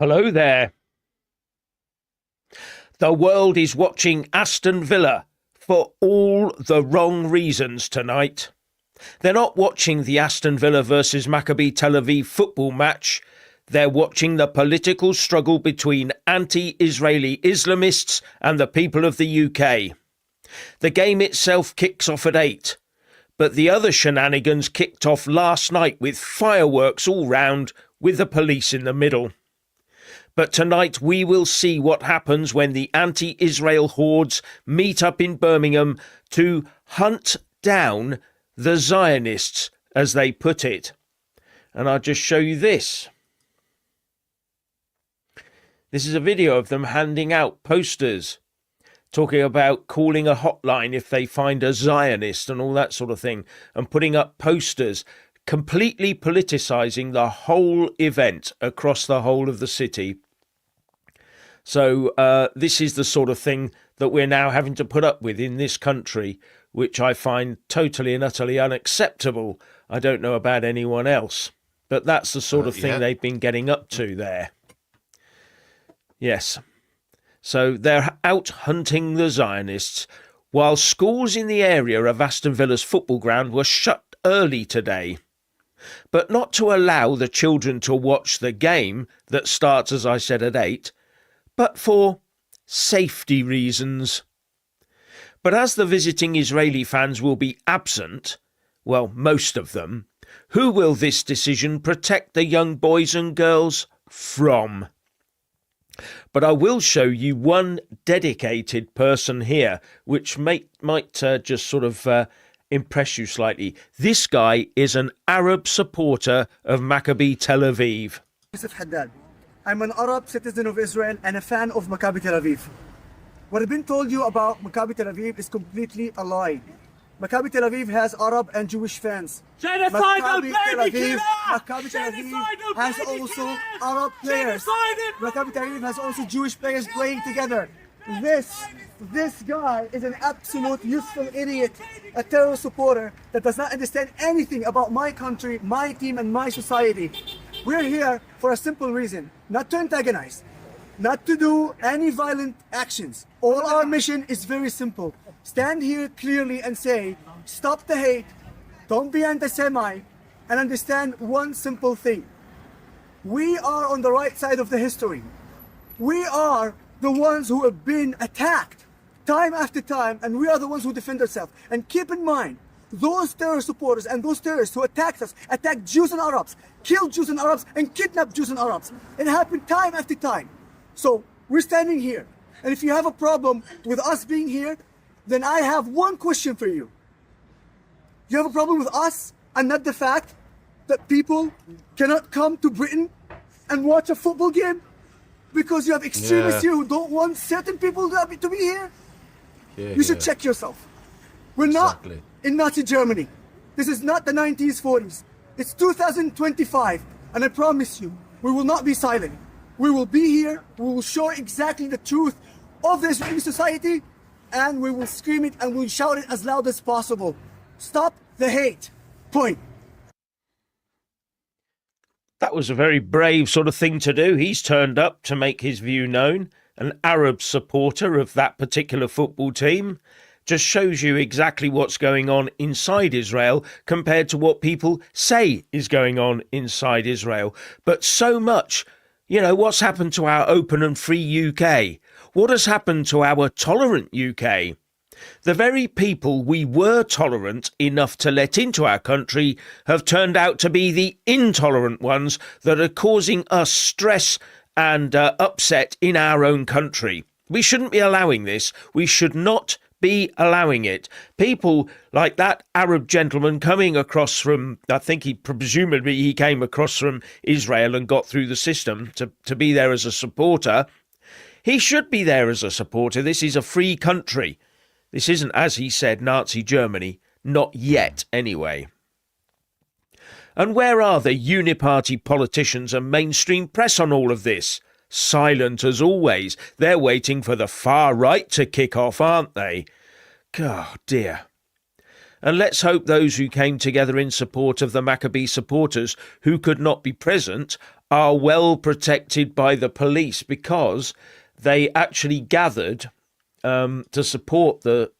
Hello there. The world is watching Aston Villa for all the wrong reasons tonight. They're not watching the Aston Villa versus Maccabi Tel Aviv football match. They're watching the political struggle between anti-Israeli Islamists and the people of the UK. The game itself kicks off at 8, but the other shenanigans kicked off last night with fireworks all round, with the police in the middle. But tonight we will see what happens when the anti-Israel hordes meet up in Birmingham to hunt down the Zionists, as they put it. And I'll just show you this. This is a video of them handing out posters, talking about calling a hotline if they find a Zionist and all that sort of thing, and putting up posters, completely politicising the whole event across the whole of the city. So this is the sort of thing that we're now having to put up with in this country, which I find totally and utterly unacceptable. I don't know about anyone else, but that's the sort of thing they've been getting up to there. Yes. So they're out hunting the Zionists, while schools in the area of Aston Villa's football ground were shut early today. But not to allow the children to watch the game that starts, as I said, at 8, but for safety reasons. But as the visiting Israeli fans will be absent, well, most of them, who will this decision protect the young boys and girls from? But I will show you one dedicated person here, which might just sort of impress you slightly. This guy is an Arab supporter of Maccabi Tel Aviv. Yusuf Haddad. I'm an Arab citizen of Israel and a fan of Maccabi Tel Aviv. What I've been told you about Maccabi Tel Aviv is completely a lie. Maccabi Tel Aviv has Arab and Jewish fans. Maccabi Tel Aviv has also Arab players. Maccabi Tel Aviv has also Jewish players playing together. This guy is an absolute useful idiot, a terror supporter that does not understand anything about my country, my team, and my society. We're here for a simple reason, not to antagonize, not to do any violent actions. All our mission is very simple. Stand here clearly and say, stop the hate, don't be anti-Semite, and understand one simple thing. We are on the right side of the history. We are the ones who have been attacked time after time, and we are the ones who defend ourselves. And keep in mind, those terror supporters and those terrorists who attacked us, attacked Jews and Arabs, killed Jews and Arabs, and kidnapped Jews and Arabs. It happened time after time. So we're standing here. And if you have a problem with us being here, then I have one question for you. You have a problem with us and not the fact that people cannot come to Britain and watch a football game because you have extremists here who don't want certain people to be here? You should check yourself. We're not in Nazi Germany. This is not the 90s, 40s. It's 2025, and I promise you, we will not be silent. We will be here, we will show exactly the truth of the Israeli society, and we will scream it and we'll shout it as loud as possible. Stop the hate. Point. That was a very brave sort of thing to do. He's turned up to make his view known. An Arab supporter of that particular football team. Just shows you exactly what's going on inside Israel compared to what people say is going on inside Israel. But so much, what's happened to our open and free UK? What has happened to our tolerant UK? The very people we were tolerant enough to let into our country have turned out to be the intolerant ones that are causing us stress and upset in our own country. We shouldn't be allowing this. We should not be allowing it. People like that Arab gentleman coming across from, I think presumably he came across from Israel and got through the system to be there as a supporter. He should be there as a supporter. This is a free country. This isn't, as he said, Nazi Germany. Not yet, anyway. And where are the uniparty politicians and mainstream press on all of this? Silent as always. They're waiting for the far right to kick off, aren't they? God dear. And let's hope those who came together in support of the Maccabee supporters who could not be present are well protected by the police, because they actually gathered to support the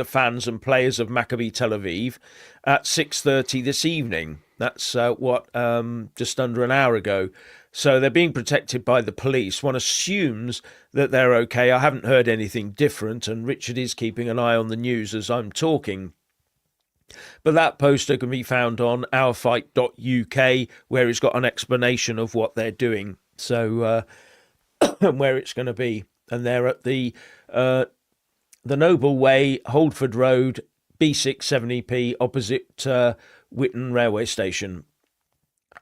fans and players of Maccabi Tel Aviv at 6:30 this evening. That's just under an hour ago. So they're being protected by the police. One assumes that they're okay. I haven't heard anything different, and Richard is keeping an eye on the news as I'm talking. But that poster can be found on ourfight.uk, where it's got an explanation of what they're doing. So where it's going to be. And they're at the Noble Way, Holdford Road, B6 7EP, opposite Witton Railway Station.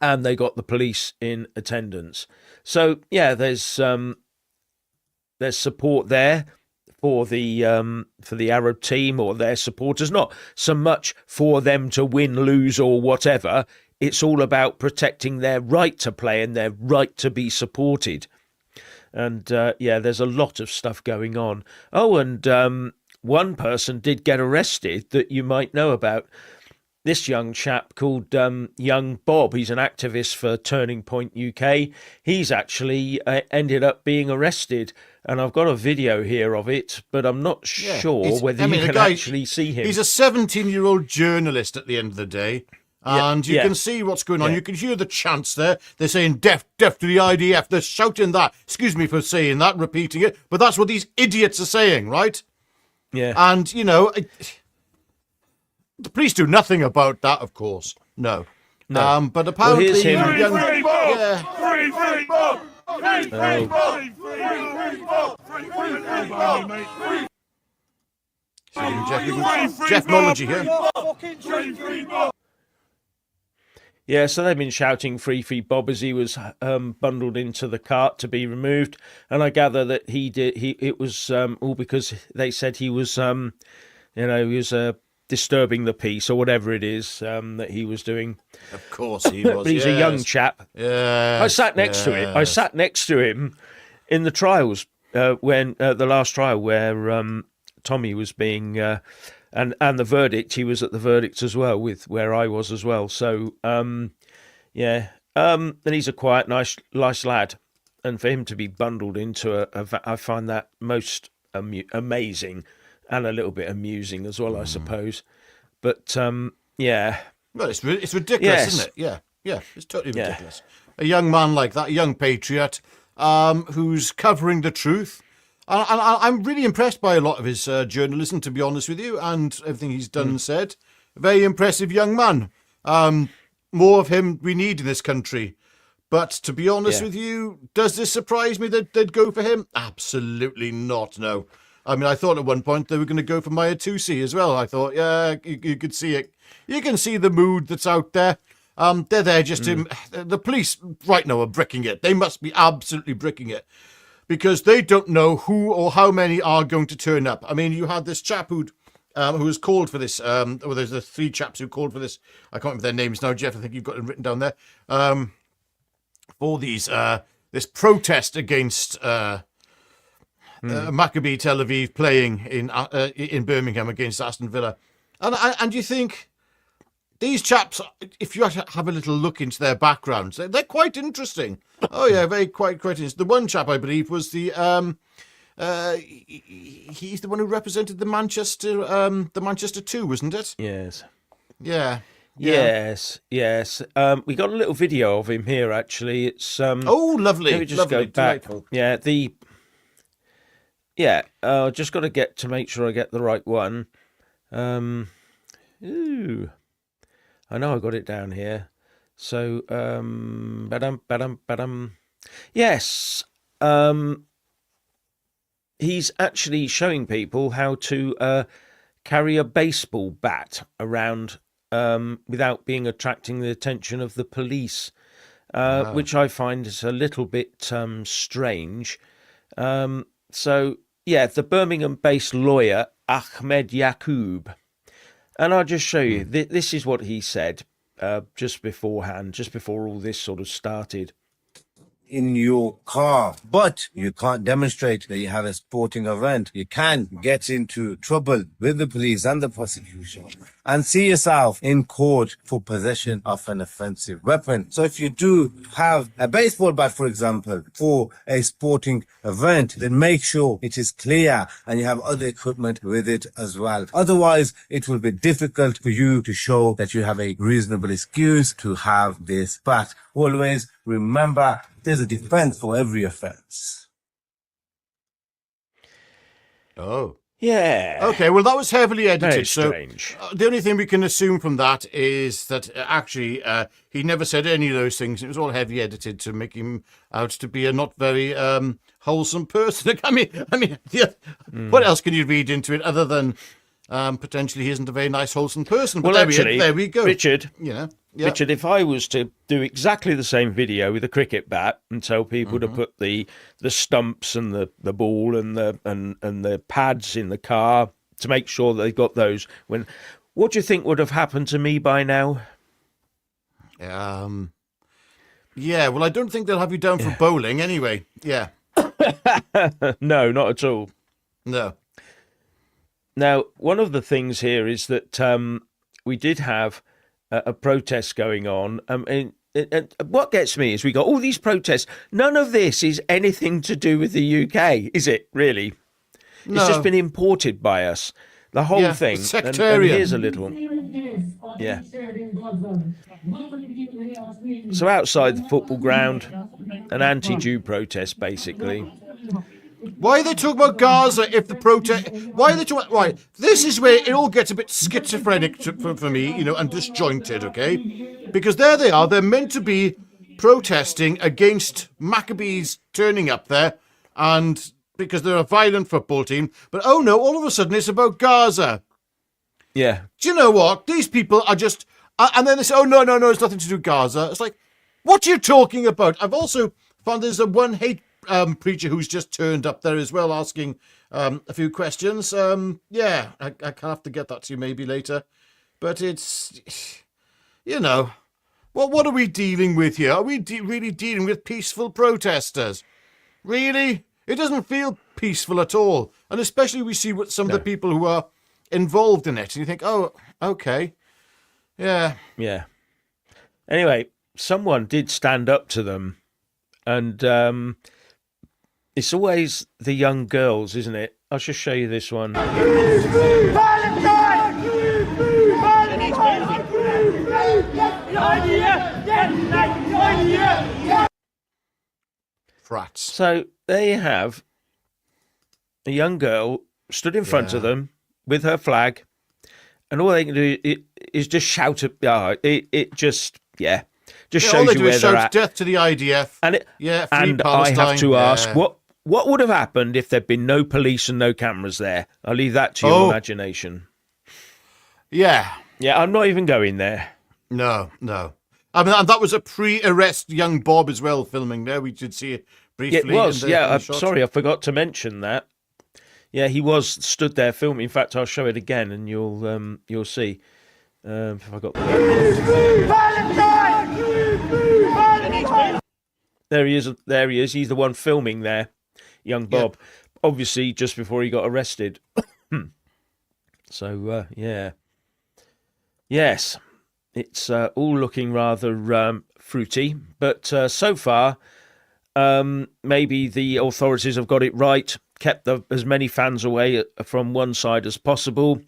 And they got the police in attendance. So yeah, there's support there for the Arab team or their supporters. Not so much for them to win, lose, or whatever. It's all about protecting their right to play and their right to be supported. And there's a lot of stuff going on. Oh, and one person did get arrested that you might know about. This young chap called Young Bob. He's an activist for Turning Point UK. He's actually ended up being arrested. And I've got a video here of it, but I'm not sure whether you can actually see him. He's a 17-year-old journalist at the end of the day. And you can see what's going on. Yeah. You can hear the chants there. They're saying death to the IDF. They're shouting that. Excuse me for saying that, repeating it. But that's what these idiots are saying, right? Yeah. And, the police do nothing about that, of course. No. But apparently... Well, here's him. Jeffnology here. Yeah, so they've been shouting Free Bob as he was bundled into the cart to be removed. And I gather that it was all because they said he was, he was disturbing the peace or whatever it is that he was doing. Of course he was. But he's a young chap. Yeah. I sat next to him. I sat next to him in the trials when the last trial where Tommy was being, and the verdict. He was at the verdict as well, with where I was as well. So and he's a quiet, nice lad, and for him to be bundled into I find that most amazing. And a little bit amusing as well, I suppose. But, Well, it's ridiculous, isn't it? Yeah, it's totally ridiculous. A young man like that, a young patriot, who's covering the truth. And I'm really impressed by a lot of his journalism, to be honest with you, and everything he's done and said. A very impressive young man. More of him we need in this country. But to be honest with you, does this surprise me that they'd go for him? Absolutely not, no. I mean, I thought at one point they were going to go for Maya Tusi as well. I thought, you could see it. You can see the mood that's out there. They're there just to... The police right now are bricking it. They must be absolutely bricking it. Because they don't know who or how many are going to turn up. I mean, you had this chap who was called for this. There's the three chaps who called for this. I can't remember their names now, Jeff. I think you've got them written down there. For these this protest against... Maccabi Tel Aviv playing in Birmingham against Aston Villa, and you think these chaps, if you have a little look into their backgrounds, they're quite interesting. Oh yeah, quite interesting. The one chap I believe was the he's the one who represented the Manchester 2, wasn't it? yes. Yeah. Yes. We got a little video of him here. Actually, it's Oh, lovely. Let me just lovely, go back. delightful. Just got to get to make sure I get the right one. I know I got it down here. So, yes, he's actually showing people how to carry a baseball bat around without attracting the attention of the police, which I find is a little bit strange. The Birmingham-based lawyer, Ahmed Yacoub. And I'll just show you. This is what he said just before all this sort of started. in your car, but you can't demonstrate that you have a sporting event, you can get into trouble with the police and the prosecution and see yourself in court for possession of an offensive weapon. So if you do have a baseball bat, for example, for a sporting event, then make sure it is clear and you have other equipment with it as well. Otherwise, it will be difficult for you to show that you have a reasonable excuse to have this bat. Always remember, there's a defense for every offense. Oh. Yeah. Okay, well, that was heavily edited. Very strange. So the only thing we can assume from that is that actually he never said any of those things. It was all heavy edited to make him out to be a not very wholesome person. I mean, yeah, what else can you read into it other than potentially he isn't a very nice, wholesome person? But Well, there we go. Richard. You know, yeah. Richard, if I was to do exactly the same video with a cricket bat and tell people to put the stumps and the ball and the pads in the car to make sure that they've got those, what do you think would have happened to me by now? Yeah, well, I don't think they'll have you down for bowling anyway. Yeah. No, not at all. No. Now, one of the things here is that we did have a protest going on. And what gets me is we got all these protests. None of this is anything to do with the UK, is it, really? No. It's just been imported by us. The whole thing. It's sectarian. And here's a little. Yeah. So outside the football ground, an anti-Jew protest, basically. Why are they talking about Gaza if the protest... Why are they talking... Right, this is where it all gets a bit schizophrenic for me, you know, and disjointed, okay? Because there they are. They're meant to be protesting against Maccabees turning up there and because they're a violent football team. But, oh, no, all of a sudden it's about Gaza. Yeah. Do you know what? These people are just... and then they say, oh, no, it's nothing to do with Gaza. It's like, what are you talking about? I've also found there's a one hate preacher who's just turned up there as well, asking a few questions. Yeah, I can have to get that to you maybe later. But it's, you know, what are we dealing with here? Are we really dealing with peaceful protesters? Really? It doesn't feel peaceful at all. And especially we see what some of the people who are involved in it. And you think, oh, okay. Yeah. Yeah. Anyway, someone did stand up to them. And it's always the young girls, isn't it? I'll just show you this one. Frats. So there you have a young girl stood in front of them with her flag, and all they can do is just shout at. It just shows you where they're at. Death to the IDF. And free Palestine. I have to ask, what would have happened if there'd been no police and no cameras there? I'll leave that to your imagination. Yeah. Yeah, I'm not even going there. No. I mean, and that was a pre-arrest young Bob as well filming there. We did see it briefly. It was, I'm sorry, I forgot to mention that. Yeah, he was stood there filming. In fact, I'll show it again and you'll see. If I got the There he is. He's the one filming there, young Bob. Yeah. Obviously, just before he got arrested. So, yeah. Yes, it's all looking rather fruity. But so far, maybe the authorities have got it right, kept as many fans away from one side as possible.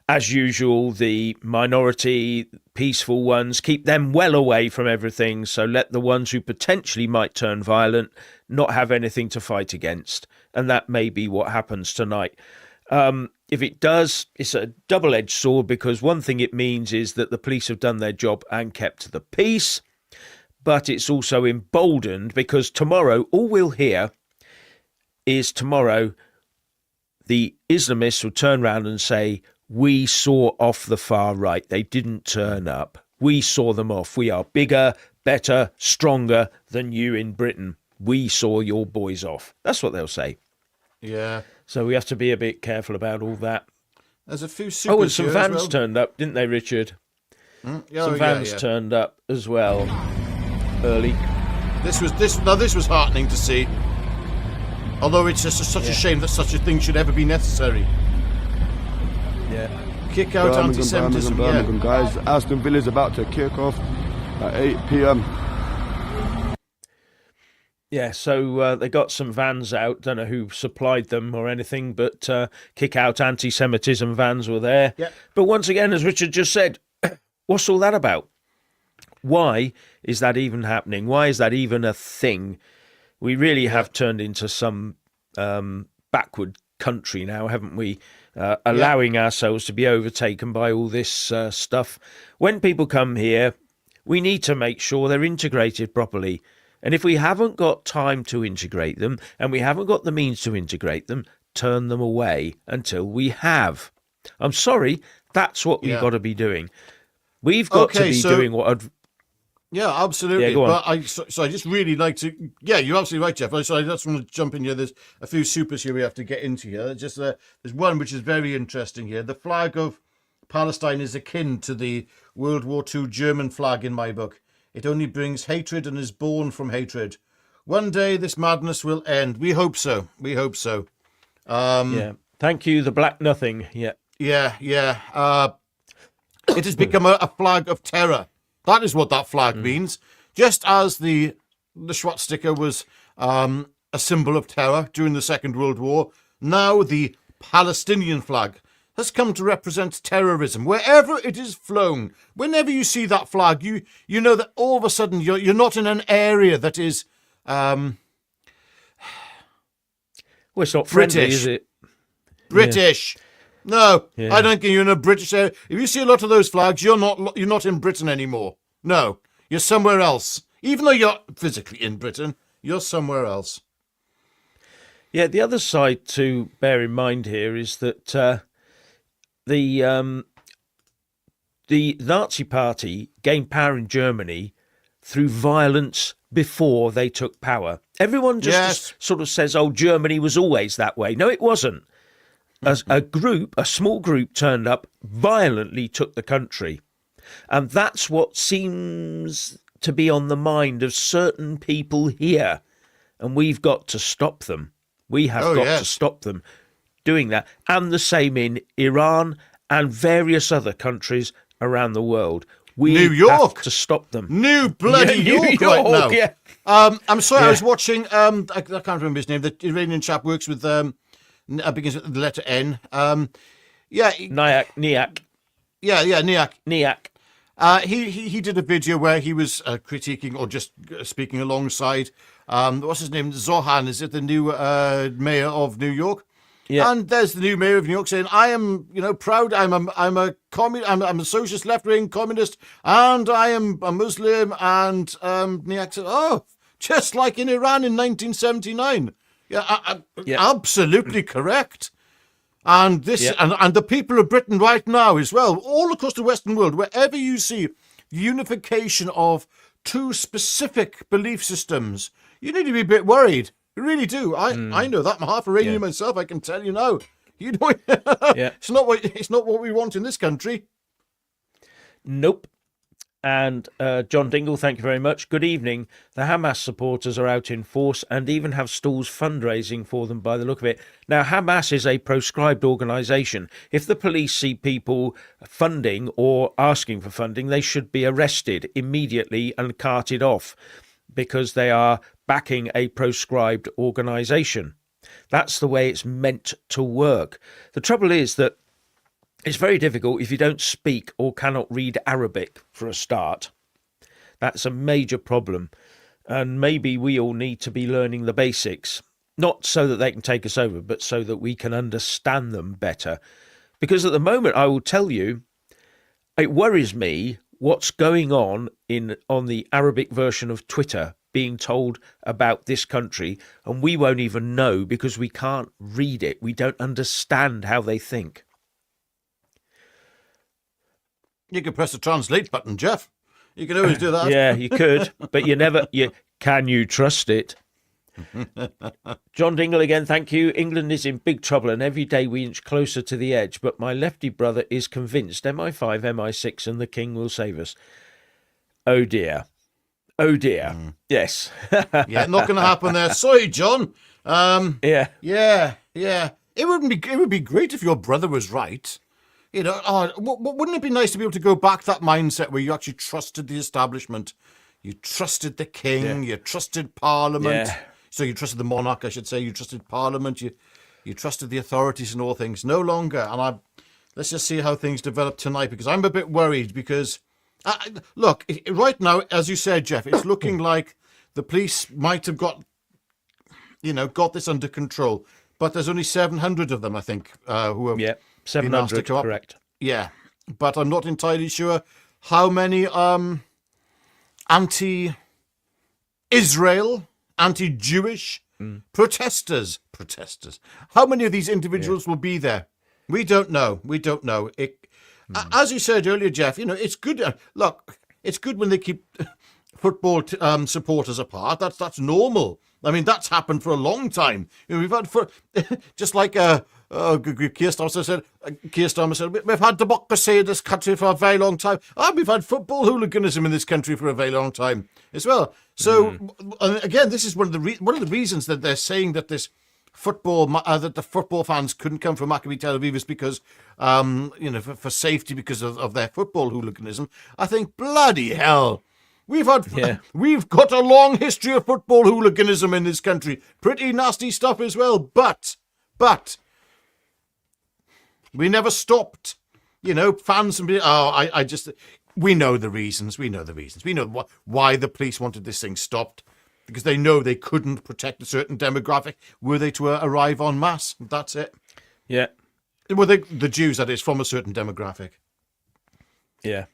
As usual, the minority, peaceful ones, keep them well away from everything. So let the ones who potentially might turn violent not have anything to fight against. And that may be what happens tonight. If it does, it's a double-edged sword, because one thing it means is that the police have done their job and kept the peace. But it's also emboldened, because tomorrow, all we'll hear is tomorrow the Islamists will turn around and say, we saw off the far right. They didn't turn up. We saw them off. We are bigger, better, stronger than you in Britain. We saw your boys off. That's what they'll say. Yeah. So we have to be a bit careful about all that. There's a few supers and some vans turned up, didn't they, Richard? Some vans turned up as well early. This was heartening to see. Although it's just such a shame that such a thing should ever be necessary. Yeah. Kick out anti-Semitism. Birmingham, guys. Aston Villa's about to kick off at 8 p.m. Yeah, so they got some vans out. Don't know who supplied them or anything, but kick out anti-Semitism vans were there. Yeah. But once again, as Richard just said, what's all that about? Why is that even happening? Why is that even a thing? We really have turned into some backward country now, haven't we? Allowing ourselves to be overtaken by all this stuff. When people come here, we need to make sure they're integrated properly. And if we haven't got time to integrate them, and we haven't got the means to integrate them, turn them away until we have. I'm sorry, that's what we've got to be doing. We've got to be doing what... Yeah, absolutely. Yeah, go on. But I just really like to... Yeah, you're absolutely right, Jeff. So I just want to jump in here. There's a few supers here we have to get into here. Just there's one which is very interesting here. The flag of Palestine is akin to the World War II German flag in my book. It only brings hatred and is born from hatred. One day this madness will end. We hope so. We hope so. Yeah. Thank you, the Black Nothing. Yeah. Yeah. It has become a flag of terror. That is what that flag means. Just as the swastika was a symbol of terror during the Second World War, now the Palestinian flag has come to represent terrorism. Wherever it is flown, whenever you see that flag, you know that all of a sudden you're not in an area that is Well, it's not friendly, British. is it? British. No, Yeah. I don't think you're in a British area. If you see a lot of those flags, you're not in Britain anymore. No, you're somewhere else. Even though you're physically in Britain, you're somewhere else. Yeah, the other side to bear in mind here is that the Nazi Party gained power in Germany through violence before they took power. Everyone just sort of says, oh, Germany was always that way. No, it wasn't. As a small group turned up, violently took the country. And that's what seems to be on the mind of certain people here. And we've got to stop them. We have to stop them doing that. And the same in Iran and various other countries around the world. We New York. have to stop them. New bloody New York right now. Yeah. I'm sorry, Yeah. I was watching, I can't remember his name, the Iranian chap works with, begins with the letter N. Niak. Yeah, Niak. Niak. He did a video where he was critiquing or just speaking alongside, what's his name? Zohan, is it the new mayor of New York? Yeah. And there's the new mayor of New York saying, "I am, proud. I'm a socialist left-wing communist, and I am a Muslim." And Niak said, "Oh, just like in Iran in 1979." Yeah, absolutely correct. And this, and the people of Britain right now as well, all across the Western world, wherever you see the unification of two specific belief systems, you need to be a bit worried. You really do. I know that. I'm half Iranian myself. I can tell you now. You know, it's not what we want in this country. Nope. And John Dingle, thank you very much. Good evening. The Hamas supporters are out in force and even have stalls fundraising for them by the look of it. Now, Hamas is a proscribed organisation. If the police see people funding or asking for funding, they should be arrested immediately and carted off because they are backing a proscribed organisation. That's the way it's meant to work. The trouble is that it's very difficult if you don't speak or cannot read Arabic for a start. That's a major problem. And maybe we all need to be learning the basics, not so that they can take us over, but so that we can understand them better. Because at the moment, I will tell you, it worries me what's going on the Arabic version of Twitter being told about this country, and we won't even know because we can't read it. We don't understand how they think. You could press the translate button, Jeff. You can always do that. Yeah, you could, but can you trust it? John Dingle again, thank you. England is in big trouble and every day we inch closer to the edge, but my lefty brother is convinced MI5, MI6 and the King will save us. Oh dear. Oh dear. Yes. Yeah, not going to happen there. Sorry, John. Yeah. Yeah. It would be great if your brother was right. You know, wouldn't it be nice to be able to go back to that mindset where you actually trusted the establishment, you trusted the king, you trusted Parliament. Yeah. So you trusted the monarch, I should say. You trusted Parliament. You trusted the authorities and all things. No longer. And let's just see how things develop tonight, because I'm a bit worried. Because look, right now, as you said, Jeff, it's looking like the police might have got this under control. But there's only 700 of them, I think, who have. Yeah. 700, correct. Yeah, but I'm not entirely sure how many anti-Israel, anti-Jewish protesters. How many of these individuals will be there? We don't know. As you said earlier, Jeff, it's good. Look, it's good when they keep football supporters apart. That's normal. I mean, that's happened for a long time. We've had just like Keir Starmer said, we've had democracy in this country for a very long time. We've had football hooliganism in this country for a very long time as well. So again, this is one of the reasons that they're saying that this football that the football fans couldn't come from Maccabi Tel Aviv is because for safety because of their football hooliganism. I think bloody hell. We've got a long history of football hooliganism in this country. Pretty nasty stuff as well. But we never stopped. Fans and we know the reasons. We know why the police wanted this thing stopped, because they know they couldn't protect a certain demographic were they to arrive en masse. That's it. Yeah. Well, the Jews, that is, from a certain demographic. Yeah.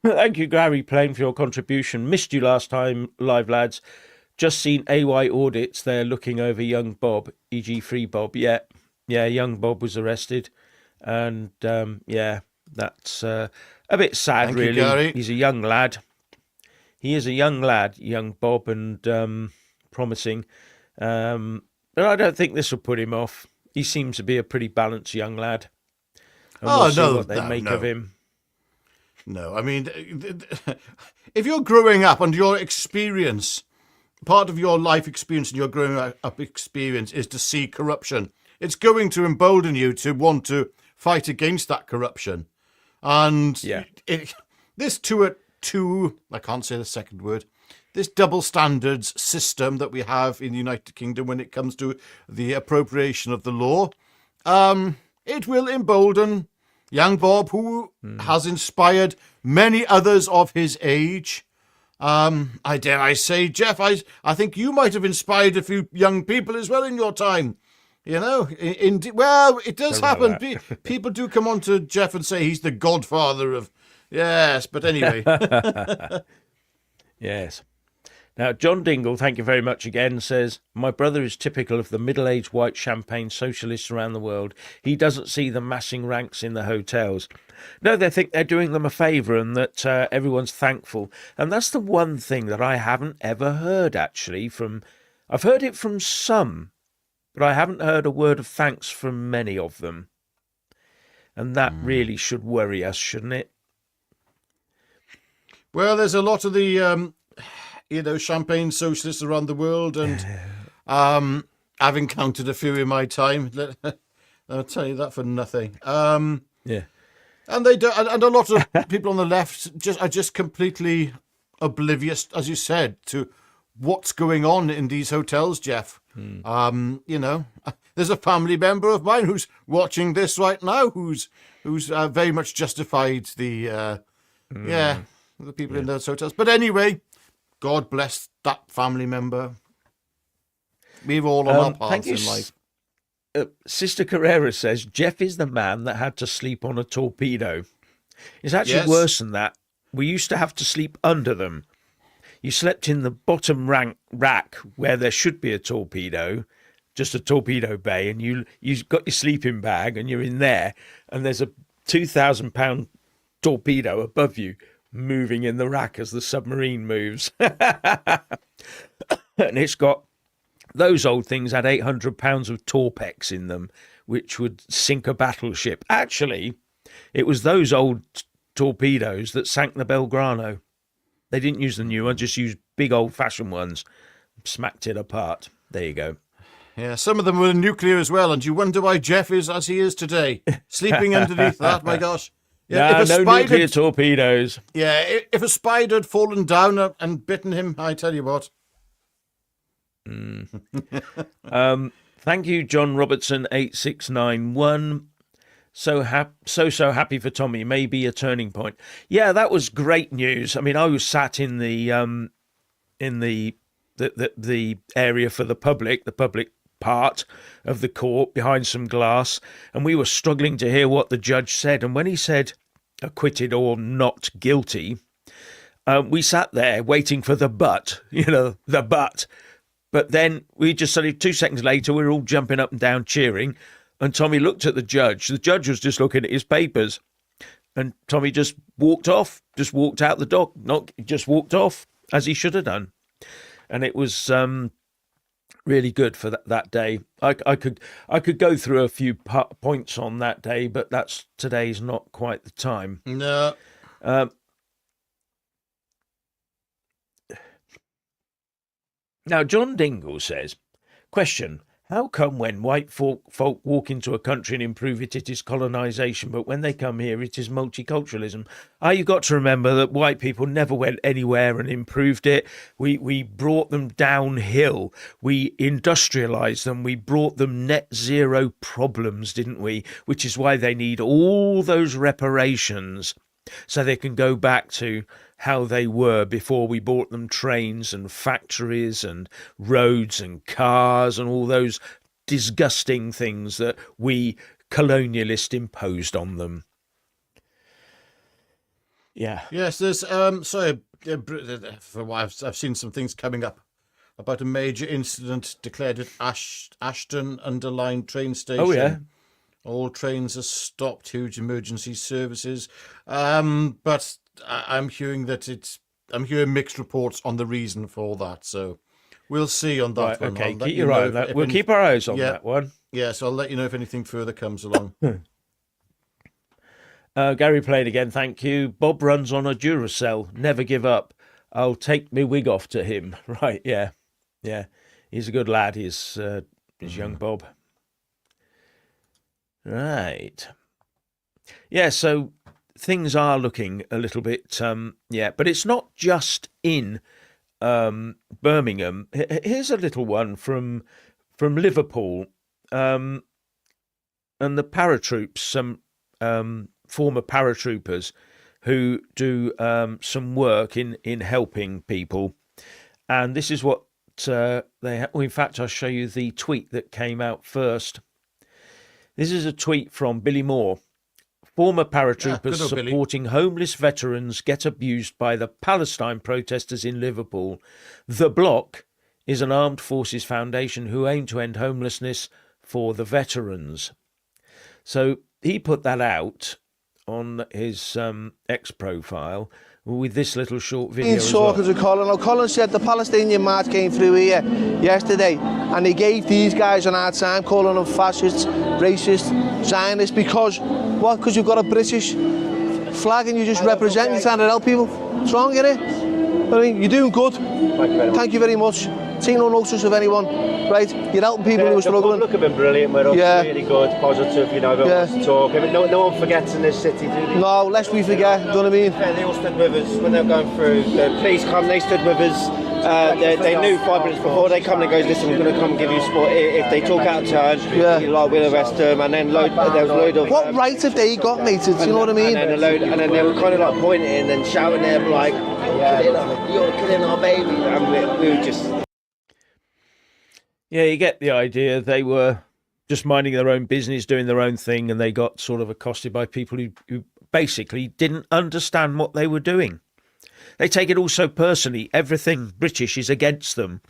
Thank you, Gary Plain, for your contribution. Missed you last time, live lads. Just seen AY audits. They're looking over young Bob, e.g. Free Bob. Yeah, young Bob was arrested. And, that's a bit sad, Thank really. You, Gary. He's a young lad. He is a young lad, young Bob, and promising. But I don't think this will put him off. He seems to be a pretty balanced young lad. And we'll see what they make of him. No, I mean, if you're growing up and your experience, part of your life experience and your growing up experience is to see corruption, it's going to embolden you to want to fight against that corruption. And this I can't say the second word, this double standards system that we have in the United Kingdom when it comes to the appropriation of the law, it will embolden young Bob, who has inspired many others of his age. I dare I say, Jeff, I think you might have inspired a few young people as well in your time. Well, it does happen. People do come on to Jeff and say he's the godfather of... Yes, but anyway. Yes. Now, John Dingle, thank you very much again, says, my brother is typical of the middle-aged white champagne socialists around the world. He doesn't see the massing ranks in the hotels. No, they think they're doing them a favour and that everyone's thankful. And that's the one thing that I haven't ever heard, actually, I've heard it from some, but I haven't heard a word of thanks from many of them. And that really should worry us, shouldn't it? Well, there's a lot of the... champagne socialists around the world, and I've encountered a few in my time. I'll tell you that for nothing. And they do, and a lot of people on the left are just completely oblivious, as you said, to what's going on in these hotels, Jeff. There's a family member of mine who's watching this right now, who's very much justified the people in those hotels. But anyway. God bless that family member. We've all on our paths in life. Sister Carrera says, Jeff is the man that had to sleep on a torpedo. It's actually worse than that. We used to have to sleep under them. You slept in the bottom rack where there should be a torpedo, just a torpedo bay, and you got your sleeping bag and you're in there, and there's a 2,000-pound torpedo above you, moving in the rack as the submarine moves. And it's got, those old things had 800 pounds of Torpex in them, which would sink a battleship. Actually, it was those old torpedoes that sank the Belgrano. They didn't use the new one, just used big old-fashioned ones. Smacked it apart. There you go. Yeah, some of them were nuclear as well, and you wonder why Jeff is as he is today, sleeping underneath that. My gosh. Yeah, No nuclear torpedoes. Yeah, if a spider had fallen down and bitten him, I tell you what. Thank you, John Robertson 8691. So happy for Tommy. Maybe a turning point. Yeah, that was great news. I mean, I was sat in the area for the public part of the court behind some glass, and we were struggling to hear what the judge said. And when he said acquitted or not guilty, we sat there waiting for the but, the but. But then we just suddenly, 2 seconds later, we were all jumping up and down cheering. And Tommy looked at the judge. The judge was just looking at his papers. And Tommy just walked off, just walked out the dock, just walked off, as he should have done. And it was really good for that day. I could go through a few points on that day, but today's not quite the time. No. Now, John Dingle says, question, how come when white folk walk into a country and improve it, it is colonisation, but when they come here, it is multiculturalism? You've got to remember that white people never went anywhere and improved it. We brought them downhill. We industrialised them. We brought them net zero problems, didn't we? Which is why they need all those reparations so they can go back to how they were before we bought them trains and factories and roads and cars and all those disgusting things that we colonialists imposed on them. Yeah. Yes, there's sorry, for a while I've seen some things coming up about a major incident declared at Ashton Underline train station. Oh yeah. All trains are stopped, huge emergency services. But I'm hearing mixed reports on the reason for that. So we'll see on that one. Okay, keep your eye on that. We'll keep our eyes on that one. Yeah, so I'll let you know if anything further comes along. Gary played again, thank you. Bob runs on a Duracell. Never give up. I'll take me wig off to him. Right, yeah. He's a good lad. He's young Bob. Right. Yeah, so things are looking a little bit, but it's not just in Birmingham. Here's a little one from Liverpool, and the paratroops, some former paratroopers who do some work in helping people. And this is what in fact, I'll show you the tweet that came out first. This is a tweet from Billy Moore. Former paratroopers supporting homeless veterans get abused by the Palestine protesters in Liverpool. The Block is an armed forces foundation who aim to end homelessness for the veterans. So he put that out on his X profile with this little short video as well. With Colin. Now, Colin said the Palestinian march came through here yesterday and they gave these guys an hard time, calling them fascists, racist, Zionists, because what? Because you've got a British flag and you just represent, you're trying to help people. What's wrong with it? I mean, you're doing good. Thank you very much. Take no notice of anyone, right? You're helping people who are struggling. Look at them brilliant, we're really good, positive, everyone wants to talk. No one forgets in this city, do they? No, lest we forget, do you know what I mean? Yeah, they all stood with us when they were going through. The police come, they stood with us. They knew 5 minutes before they come and goes, listen, we're going to come and give you support. If they talk out of turn, we'll arrest them. And then there was a load of... What right have they got, mate? Do you know what I mean? And then they were kind of like pointing and shouting there, like, you're killing our baby. And we were just... Yeah, you get the idea. They were just minding their own business, doing their own thing, and they got sort of accosted by people who basically didn't understand what they were doing. They take it all so personally. Everything British is against them.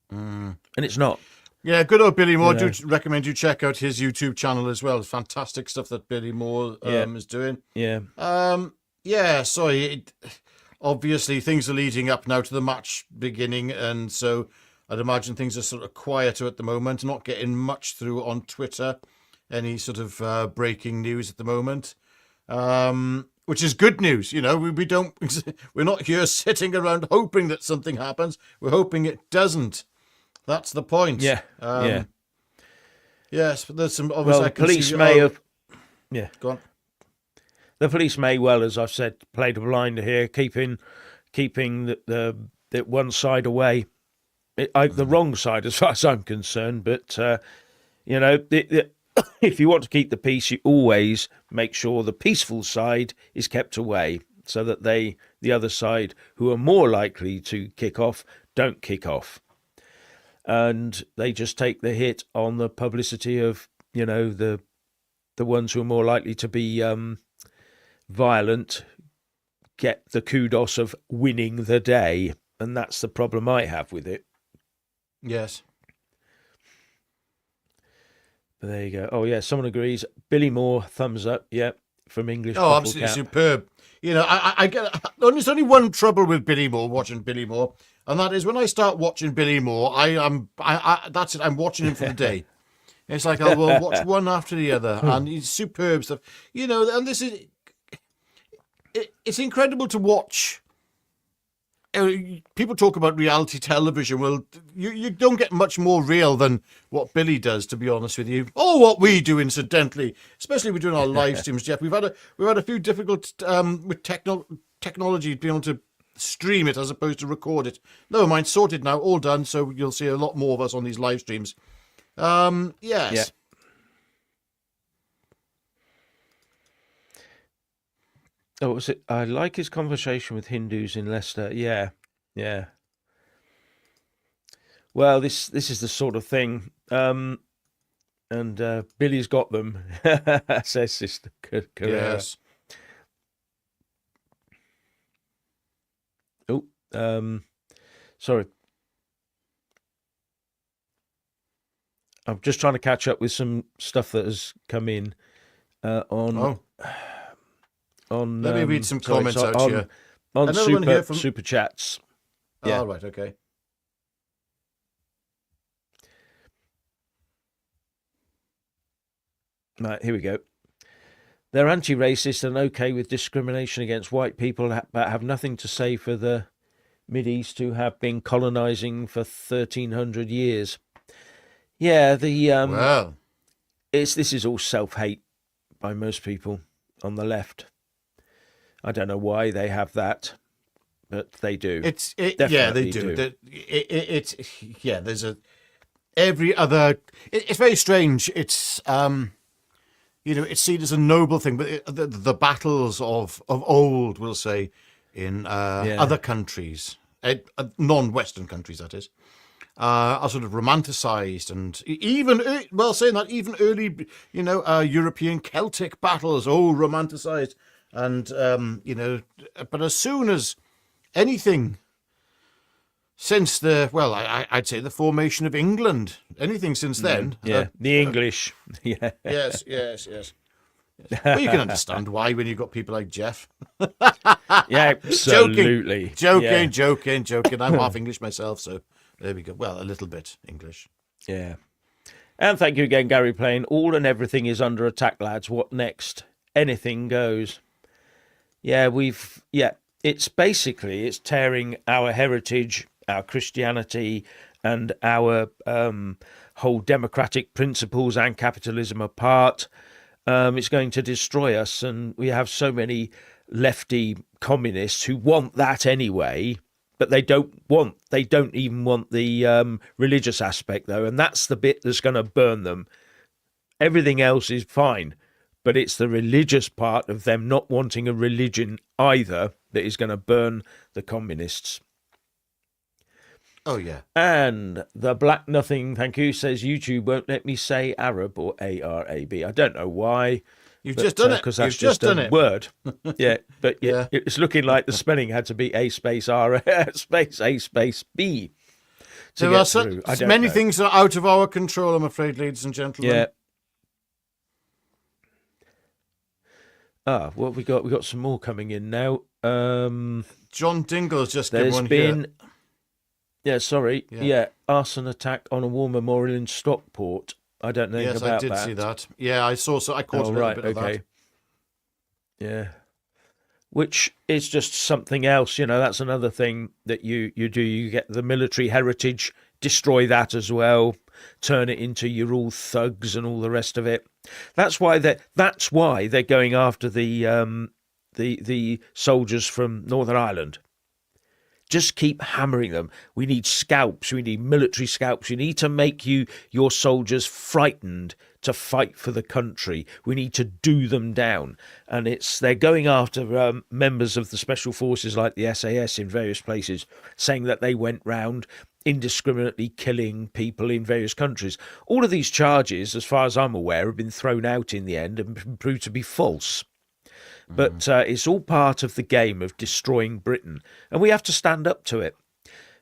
And it's not. Yeah, good old Billy Moore. Do recommend you check out his YouTube channel as well. Fantastic stuff that Billy Moore is doing. Yeah. Obviously, things are leading up now to the match beginning, and so I'd imagine things are sort of quieter at the moment, not getting much through on Twitter, any sort of breaking news at the moment. which is good news. You know, we don't, we're not here sitting around hoping that something happens. We're hoping it doesn't. That's the point. Yeah. Yeah. Yes, but there's some obvious. Well, the police may have. Yeah. Go on. The police may well, as I've said, played a blinder here, keeping the one side away, the wrong side as far as I'm concerned. But you know, if you want to keep the peace, you always make sure the peaceful side is kept away, so that the other side, who are more likely to kick off, don't kick off, and they just take the hit on the publicity of, you know, the ones who are more likely to be violent, get the kudos of winning the day, and that's the problem I have with it. Yes. But there you go. Oh yeah, someone agrees. Billy Moore, thumbs up. Yeah, from English. Oh, absolutely superb. You know, I get. There's only one trouble with Billy Moore, watching Billy Moore, and that is when I start watching Billy Moore, that's it. I'm watching him for the day. It's like I will watch one after the other, and he's superb stuff. You know, and this is. It's incredible to watch. People talk about reality television. Well, you don't get much more real than what Billy does, to be honest with you. Or what we do, incidentally, especially we're doing our live streams, Jeff. We've had a few difficult with technology being able to stream it as opposed to record it. Never mind, sorted now, all done. So you'll see a lot more of us on these live streams. Yes. Yeah. Oh, what was it? I like his conversation with Hindus in Leicester. Yeah, yeah. Well, this is the sort of thing, and Billy's got them. Says Sister Carrera. Yes. Oh, sorry. I'm just trying to catch up with some stuff that has come in on. Oh. On, let me read some comments out here. On super chats. Yeah. Oh, right, okay. Right, here we go. They're anti-racist and okay with discrimination against white people, but have nothing to say for the Mideast, who have been colonising for 1,300 years. Yeah, Well, this is all self-hate by most people on the left. I don't know why they have that, but they do. Yeah, they do. There's every other. It's very strange. It's it's seen as a noble thing, but the battles of old, we'll say, in other countries, non-Western countries, that is, are sort of romanticized, and even saying that even early, European Celtic battles, romanticized. And, but as soon as anything since I'd say the formation of England, anything since then. The English. Yeah. Yes. Well, you can understand why when you've got people like Jeff. Yeah, absolutely. Joking. I'm half English myself, so there we go. Well, a little bit English. Yeah. And thank you again, Gary Plain. All and everything is under attack, lads. What next? Anything goes. Yeah, it's tearing our heritage, our Christianity, and our whole democratic principles and capitalism apart. It's going to destroy us, and we have so many lefty communists who want that anyway, but they don't even want the religious aspect, though, and that's the bit that's going to burn them. Everything else is fine. But it's the religious part of them not wanting a religion either that is going to burn the communists. Oh, yeah. And the Black Nothing, thank you, says YouTube won't let me say Arab or A-R-A-B. I don't know why. You've just done it. Because that's just a word. Yeah, but yeah, it's looking like the spelling had to be A space R space A space B. There are many things that are out of our control, I'm afraid, ladies and gentlemen. Yeah. Well, we got some more coming in now. John Dingle's just given one here. Yeah, sorry. Yeah, arson attack on a war memorial in Stockport. I don't know about that. Yes, I did see that. Yeah, I saw. So I caught a little bit of that. Yeah. which is just something else. That's another thing that you do. You get the military heritage, destroy that as well, turn it into you're all thugs and all the rest of it. That's why they're going after the soldiers from Northern Ireland. Just keep hammering them. We need scalps. We need military scalps. We need to make your soldiers frightened to fight for the country. We need to do them down. And they're going after members of the special forces like the SAS in various places, saying that they went round indiscriminately killing people in various countries. All of these charges, as far as I'm aware, have been thrown out in the end and proved to be false. But it's all part of the game of destroying Britain. And we have to stand up to it.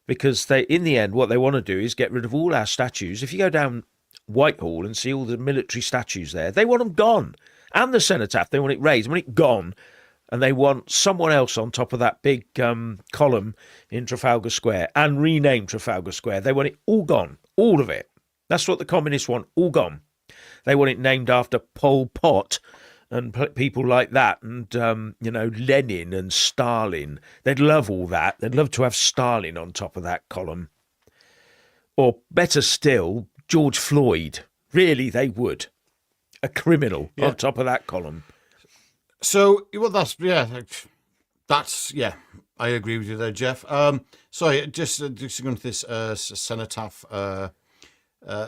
Because in the end, what they want to do is get rid of all our statues. If you go down Whitehall and see all the military statues there, they want them gone. And the cenotaph, they want it raised, they want it gone. And they want someone else on top of that big column in Trafalgar Square and rename Trafalgar Square. They want it all gone, all of it. That's what the communists want, all gone. They want it named after Pol Pot and people like that, and Lenin and Stalin. They'd love all that. They'd love to have Stalin on top of that column. Or better still, George Floyd. Really, they would. A criminal on top of that column. So, well, that's I agree with you there, Jeff. Sorry, just going to this cenotaph.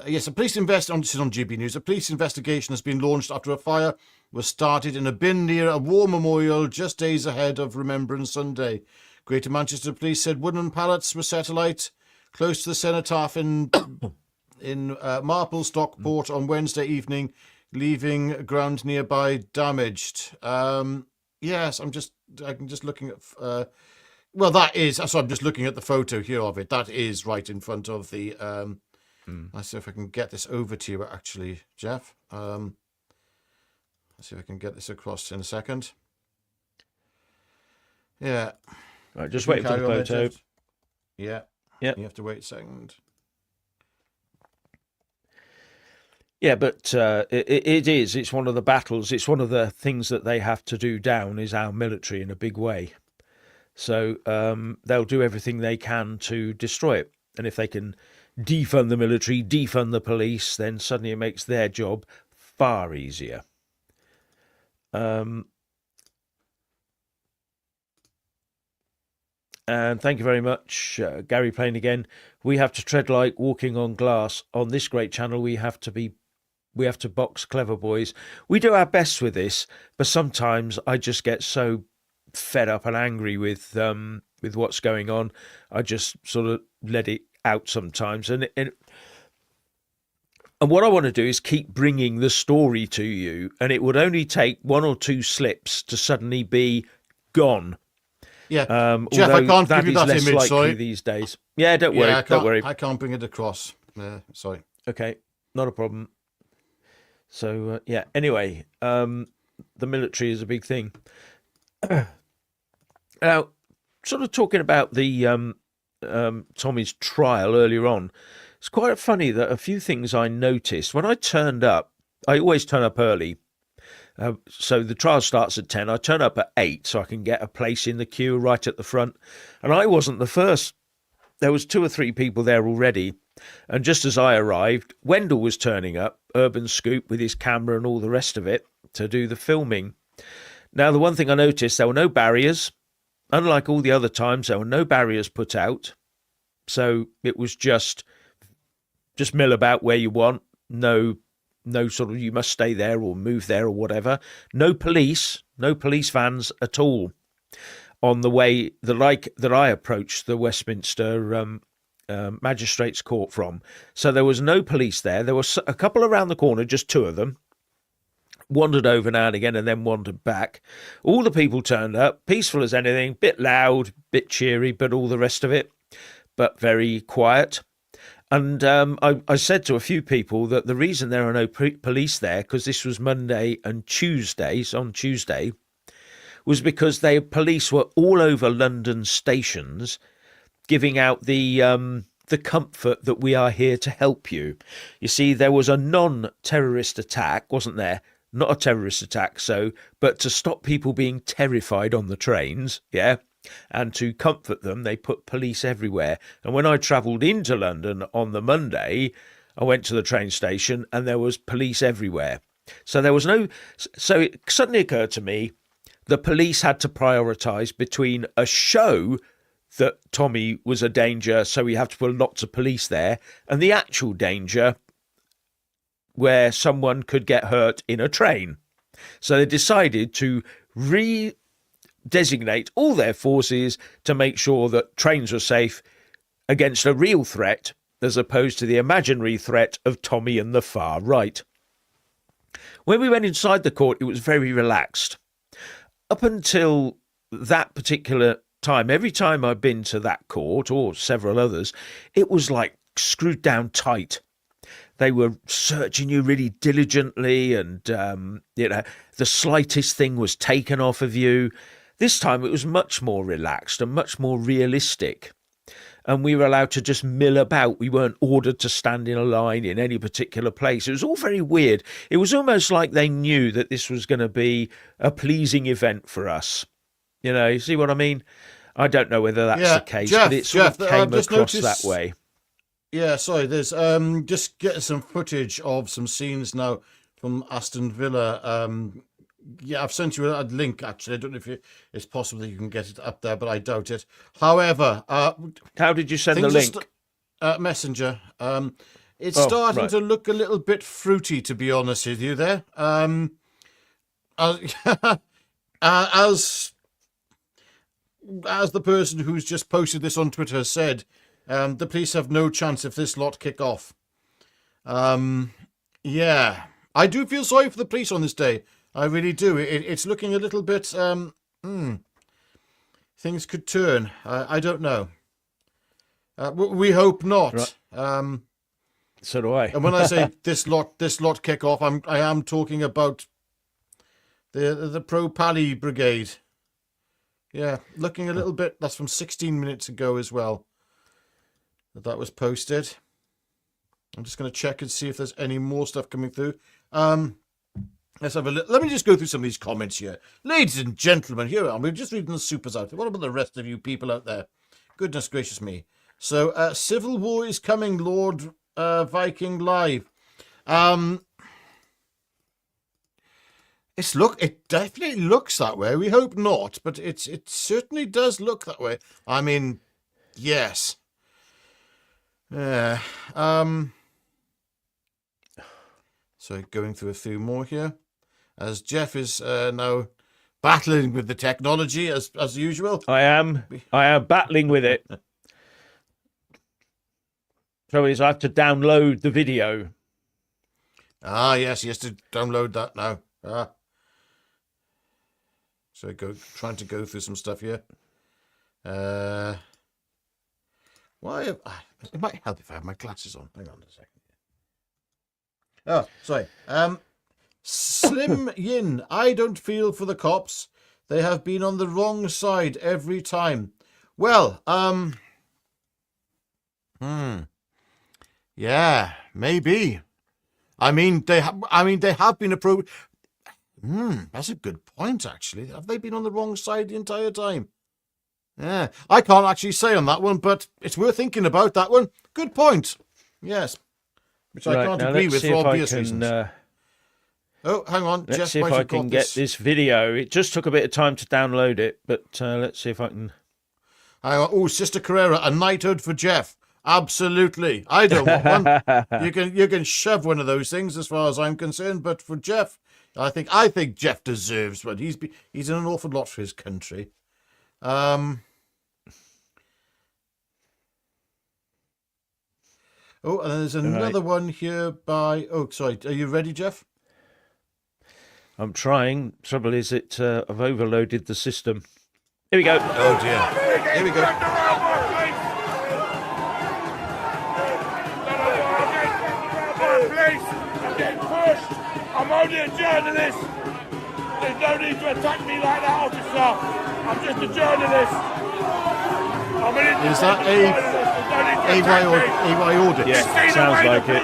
Yes, a police investigation. This is on GB News. A police investigation has been launched after a fire was started in a bin near a war memorial just days ahead of Remembrance Sunday. Greater Manchester Police said wooden pallets were set alight close to the cenotaph in Marple, Stockport on Wednesday evening, leaving ground nearby damaged. Yes, I'm just looking at. Well, that is. So I'm just looking at the photo here of it. That is right in front of the. Let's see if I can get this over to you, actually, Jeff. Let's see if I can get this across in a second. Yeah. Right, just wait for the photo. Yeah. Yeah. You have to wait a second. Yeah, but it is. It's one of the battles. It's one of the things that they have to do down is our military in a big way. So they'll do everything they can to destroy it. And if they can defund the military, defund the police, then suddenly it makes their job far easier. And thank you very much, Gary Plain again. We have to tread like walking on glass on this great channel. We have to box clever boys. We do our best with this, but sometimes I just get so fed up and angry with what's going on. I just sort of let it out sometimes, and what I want to do is keep bringing the story to you, and it would only take one or two slips to suddenly be gone. Yeah, Jeff, I can't give you that image. Sorry, these days. Yeah, don't worry. Don't worry. I can't bring it across. Sorry. Okay, not a problem. So Anyway, the military is a big thing. Now, sort of talking about the Tommy's trial earlier on, it's quite funny that a few things I noticed when I turned up. I always turn up early. So the trial starts at 10. I turn up at 8 so I can get a place in the queue right at the front. And I wasn't the first. There was 2 or 3 people there already. And just as I arrived, Wendell was turning up, Urban Scoop, with his camera and all the rest of it to do the filming. Now, the one thing I noticed, there were no barriers. Unlike all the other times, there were no barriers put out. So it was just mill about where you want. No sort of you must stay there or move there or whatever. No police vans at all on the way that I approached the Westminster Magistrates Court from. So there was no police there. There was a couple around the corner, just 2 of them. Wandered over now and again and then wandered back. All the people turned up, peaceful as anything, bit loud, bit cheery, but all the rest of it, but very quiet. And I said to a few people that the reason there are no police there, because this was Monday and Tuesdays, on Tuesday, was because police were all over London stations giving out the comfort that we are here to help you. You see, there was a non-terrorist attack, wasn't there, not a terrorist attack, but to stop people being terrified on the trains, yeah, and to comfort them, they put police everywhere. And when I travelled into London on the Monday, I went to the train station and there was police everywhere. So so it suddenly occurred to me, the police had to prioritise between a show that Tommy was a danger, so we have to put lots of police there, and the actual danger where someone could get hurt in a train. So they decided to designate all their forces to make sure that trains were safe against a real threat, as opposed to the imaginary threat of Tommy and the far right. When we went inside the court, it was very relaxed. Up until that particular time, every time I've been to that court, or several others, it was like screwed down tight. They were searching you really diligently, and the slightest thing was taken off of you. This time it was much more relaxed and much more realistic. And we were allowed to just mill about. We weren't ordered to stand in a line in any particular place. It was all very weird. It was almost like they knew that this was going to be a pleasing event for us. You see what I mean? I don't know whether that's the case, but it sort of came across that way. Yeah, sorry, there's just getting some footage of some scenes now from Aston Villa. Yeah, I've sent you a link, actually. I don't know if it's possible that you can get it up there, but I doubt it. However... how did you send the link? Messenger. It's starting to look a little bit fruity, to be honest with you there. As the person who's just posted this on Twitter said, the police have no chance if this lot kick off. Yeah, I do feel sorry for the police on this day. I really do. It's looking a little bit... things could turn. I don't know. We hope not. Right. So do I. And when I say this lot kick off, I am talking about the Pro Pally Brigade. Yeah, looking a little bit... That's from 16 minutes ago as well. That was posted. I'm just going to check and see if there's any more stuff coming through. Let's have a look. Let me just go through some of these comments here. Ladies and gentlemen, here we are. We're just reading the supers out there. What about the rest of you people out there? Goodness gracious me. So, Civil War is coming, Lord Viking Live. It definitely looks that way. We hope not, but it certainly does look that way. I mean, yes. So going through a few more here, as Jeff is now battling with the technology as usual. I am battling with it. Trouble is, I have to download the video. Ah, yes, he has to download that now. So trying to go through some stuff here. It might help if I have my glasses on. Hang on a second. Oh, sorry. Slim Yin. I don't feel for the cops. They have been on the wrong side every time. Well, yeah, maybe. I mean, they have been approved. That's a good point, actually. Have they been on the wrong side the entire time? Yeah, I can't actually say on that one, but it's worth thinking about that one. Good point. Yes. Which I can't agree with for obvious reasons. Oh, hang on. Let's see if I can get this video. It just took a bit of time to download it, but let's see if I can... Oh, Sister Carrera, a knighthood for Jeff. Absolutely. I don't want one. You can shove one of those things as far as I'm concerned, but for Jeff, I think Jeff deserves one. He's done an awful lot for his country. Oh, and there's another one here by... Oh, sorry. Are you ready, Jeff? I'm trying. Trouble is, I've overloaded the system. Here we go. Oh, dear. Here we go. I'm getting pushed. I'm only a journalist. There's no need to attack me like that, officer. I'm just a journalist. Is that AY audit? Yeah, sounds like it.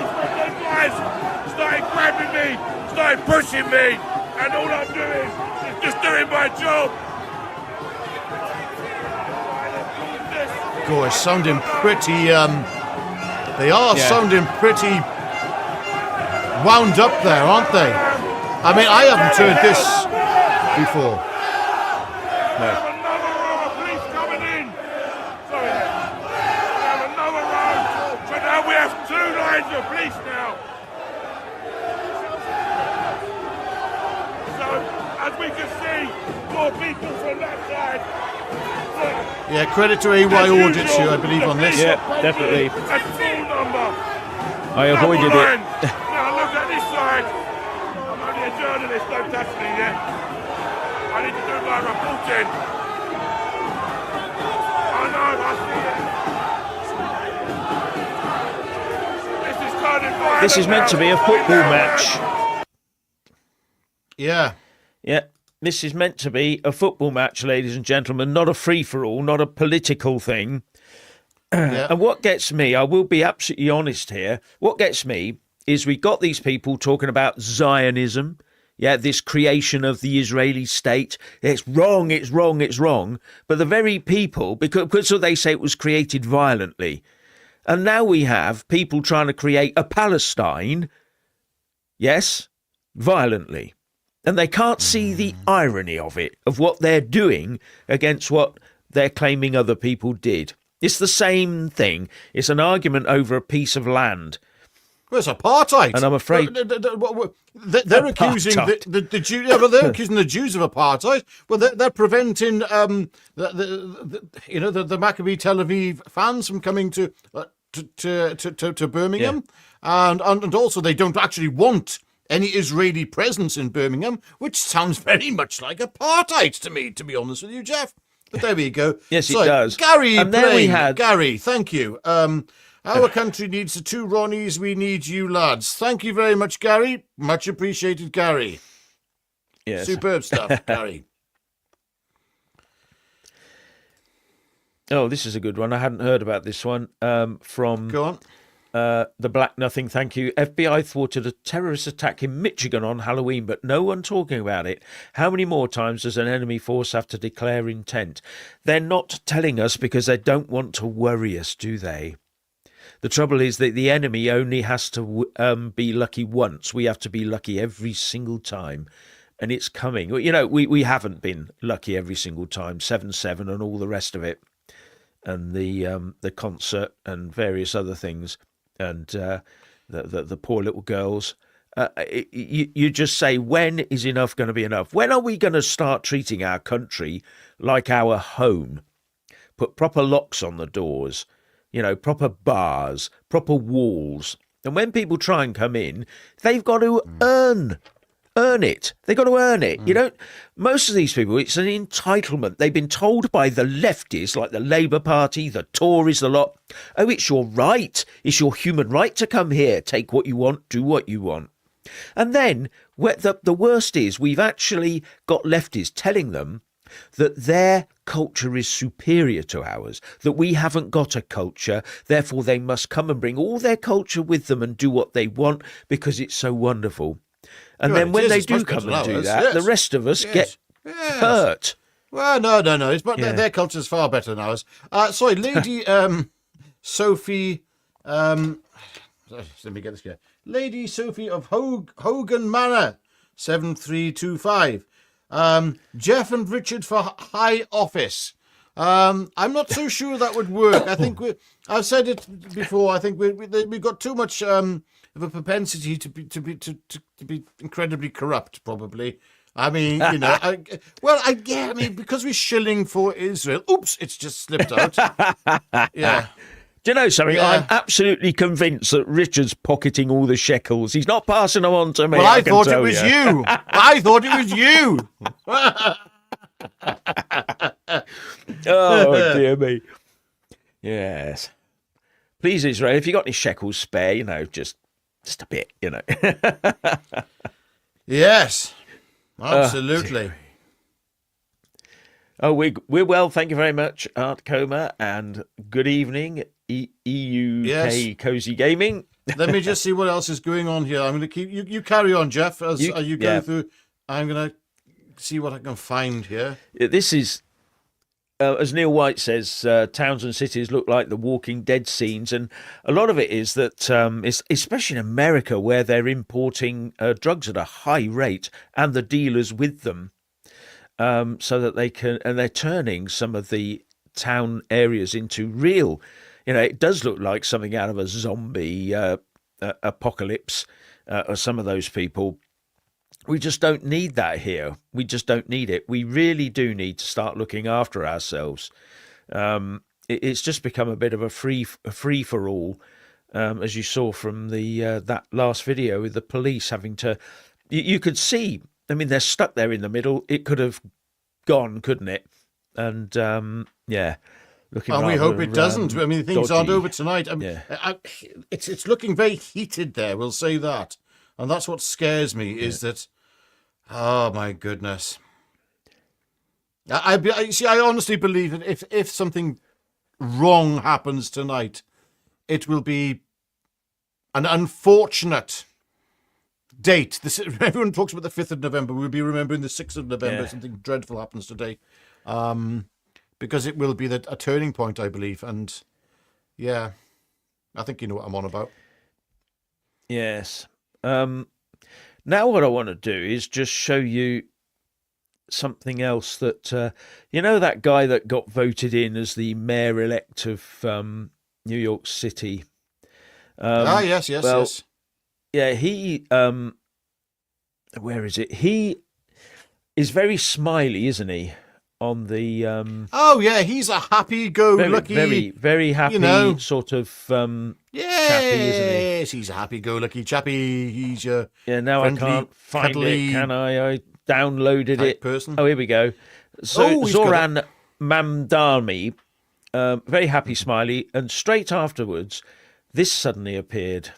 started grabbing me, started pushing me, and all I'm doing is just doing my job. Gosh, sounding pretty, they are sounding pretty wound up there, aren't they? I mean, I haven't heard this before. No. We have another row of police coming in. Sorry. We have another row. So now we have 2 lines of police now. So, as we can see, more people from that side. Yeah, credit to AY Audits here, I believe, on this. Yeah, definitely. A full number. I avoided Double it. line. Now look at this side. I'm only a journalist, don't touch me yet. I need to do my reporting. I know, I see it. This is turning violent. This is meant to be a football match. Yeah. Yeah. This is meant to be a football match, ladies and gentlemen, not a free-for-all, not a political thing. Yeah. And what gets me, I will be absolutely honest here, what gets me is we got these people talking about Zionism, this creation of the Israeli state. It's wrong, it's wrong, it's wrong. But the very people, because they say it was created violently, and now we have people trying to create a Palestine, violently. And they can't see the irony of it, of what they're doing against what they're claiming other people did. It's the same thing. It's an argument over a piece of land. Well, it's apartheid. And I'm afraid... They're accusing the Jews... Yeah, well, they're accusing the Jews of apartheid. Well, they're preventing the Maccabi Tel Aviv fans from coming to Birmingham. Yeah. And also they don't actually want any Israeli presence in Birmingham, which sounds very much like apartheid to me, to be honest with you, Jeff. But there we go. Yes, it does. Gary, and then we had... Gary, thank you. Our country needs the 2 Ronnies. We need you lads. Thank you very much, Gary. Much appreciated, Gary. Yes. Superb stuff, Gary. Oh, this is a good one. I hadn't heard about this one. From... Go on. The Black Nothing, thank you. FBI thwarted a terrorist attack in Michigan on Halloween, but no one talking about it. How many more times does an enemy force have to declare intent? They're not telling us because they don't want to worry us, do they? The trouble is that the enemy only has to be lucky once. We have to be lucky every single time. And it's coming. You know, we haven't been lucky every single time. 7/7 and all the rest of it. And the concert and various other things. And the poor little girls. You just say, when is enough going to be enough? When are we going to start treating our country like our home? Put proper locks on the doors, proper bars, proper walls. And when people try and come in, they've got to earn it. They've got to earn it. Most of these people, it's an entitlement. They've been told by the leftists, like the Labour Party, the Tories, the lot, oh, it's your right. It's your human right to come here. Take what you want, do what you want. And then the worst is we've actually got leftists telling them that their culture is superior to ours, that we haven't got a culture, therefore they must come and bring all their culture with them and do what they want because it's so wonderful. And then when they do come and do that, the rest of us get hurt. Well, no. Their culture is far better than ours. Sorry, Lady Sophie. Let me get this guy. Lady Sophie of Hogan Manor, 7325. Jeff and Richard for high office. I'm not so sure that would work. I think I've said it before. I think we've got too much of a propensity to be incredibly corrupt. Probably. I mean, because we're shilling for Israel. Oops, it's just slipped out. Yeah. Do you know something? Yeah. I'm absolutely convinced that Richard's pocketing all the shekels. He's not passing them on to me. Well, I thought it was you. I thought it was you. Oh, dear me. Yes. Please, Israel, if you got any shekels spare, just a bit, Yes, absolutely. We're well, thank you very much, Art Coma, and good evening, EUK yes. Cozy Gaming. Let me just see what else is going on here. I'm going to keep you carry on, Jeff, as you go through. I'm going to see what I can find here. This is, as Neil White says, towns and cities look like the Walking Dead scenes, and a lot of it is that, especially in America, where they're importing drugs at a high rate and the dealers with them, so that they can, and they're turning some of the town areas into real. It does look like something out of a zombie apocalypse, or some of those people. We just don't need that here. We just don't need it. We really do need to start looking after ourselves. It's just become a bit of a free for all, as you saw from the that last video with the police having to. You could see. I mean, they're stuck there in the middle. It could have gone, couldn't it? And and we hope it doesn't. I mean, things aren't over tonight. I mean, it's looking very heated there. We'll say that, and that's what scares me. Is that? Oh my goodness! I see. I honestly believe that if something wrong happens tonight, it will be an unfortunate date. Everyone talks about the 5th of November. We'll be remembering the 6th of November. Something dreadful happens today. Because it will be a turning point, I believe. And, I think you know what I'm on about. Yes. Now what I want to do is just show you something else that, that guy that got voted in as the mayor-elect of New York City. Yes. Yeah, he... where is it? He is very smiley, isn't he? On the he's a happy-go-lucky, very, very happy sort of chappy, isn't he? Yes, he's a happy-go-lucky chappy. He's your now friendly, I can't find cuddly it. Can I downloaded it. Person. Oh, here we go. So Zoran Mamdani, very happy, smiley, and straight afterwards, this suddenly appeared.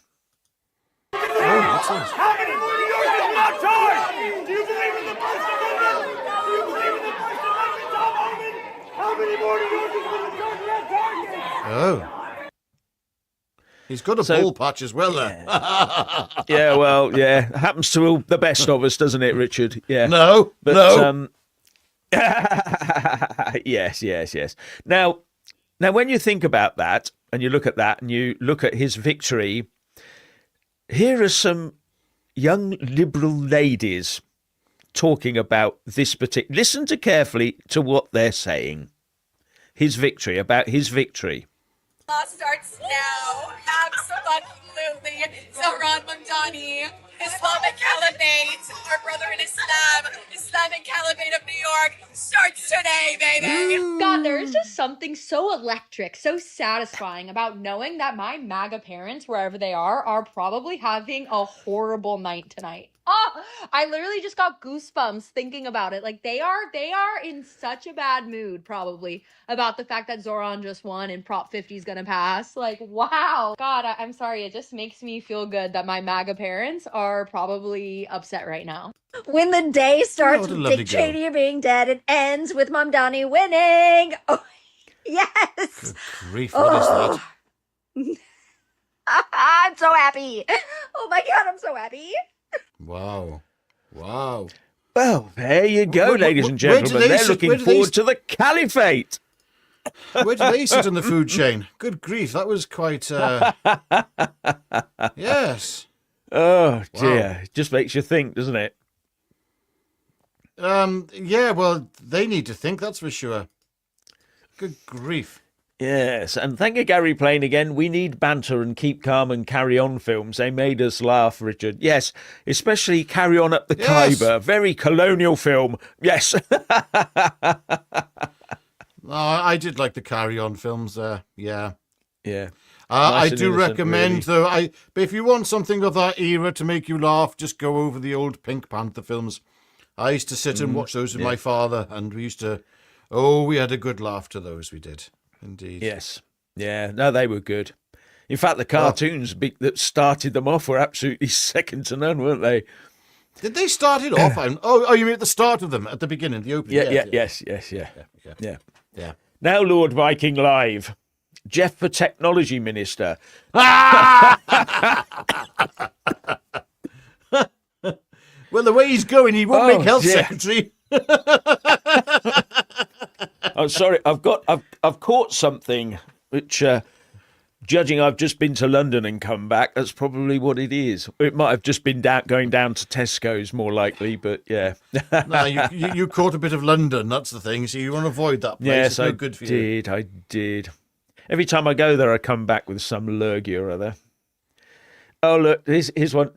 Oh, what's this? How many more do you get my time? Do you believe in the First Amendment? Do you believe in the First Amendment, Tom Homan? How many more do you get with the gun red target? Oh. He's got a ball patch as well, there. Happens to all the best of us, doesn't it, Richard? Yeah. No. Yes. Now, when you think about that, and you look at that, and you look at his victory, here are some young liberal ladies talking about this particular. Listen carefully to what they're saying. About his victory. Law starts now. Absolutely. Zoran Mamdani, Islamic Caliphate, our brother in Islam, Islamic Caliphate of New York, starts today, baby. God, there is just something so electric, so satisfying about knowing that my MAGA parents, wherever they are probably having a horrible night tonight. Oh, I literally just got goosebumps thinking about it. Like they are in such a bad mood probably about the fact that Zoran just won and Prop 50 is gonna pass. Like, wow. God, I'm sorry. It just makes me feel good that my MAGA parents are probably upset right now. When the day starts with Dick Cheney being dead, it ends with Mamdani winning. Oh, yes. Good grief, what is that? I'm so happy. Oh my God, I'm so happy. Wow. Well, there you go, ladies and gentlemen. They're looking forward to the caliphate. Where do they sit in the food chain? Good grief, that was quite... Yes. Oh, dear. It just makes you think, doesn't it? Well, they need to think, that's for sure. Good grief. Yes, and thank you, Gary Plain, again. We need banter and keep calm and carry on films. They made us laugh, Richard. Yes, especially Carry On Up the Khyber. Very colonial film. Yes. I did like the Carry On films there. Yeah. Yeah. I do recommend, though, but if you want something of that era to make you laugh, just go over the old Pink Panther films. I used to sit and watch those with my father, and we used to... Oh, we had a good laugh to those, we did. Indeed. Yes. Yeah, no, they were good. In fact, the cartoons that started them off were absolutely second to none, weren't they? Did they start it off? You mean at the start of them, at the beginning, the opening? Yes. Yeah. Now, Lord Viking Live. Jeff for Technology Minister. Well, the way he's going, he won't make Health Secretary. I'm sorry, I've caught something which, judging I've just been to London and come back, that's probably what it is. It might have just been going down to Tesco's, more likely, but yeah. No, you caught a bit of London, that's the thing, so you want to avoid that place. Yes, it's no good for you. I did. Every time I go there, I come back with some lurgy or other. Oh, look, here's one.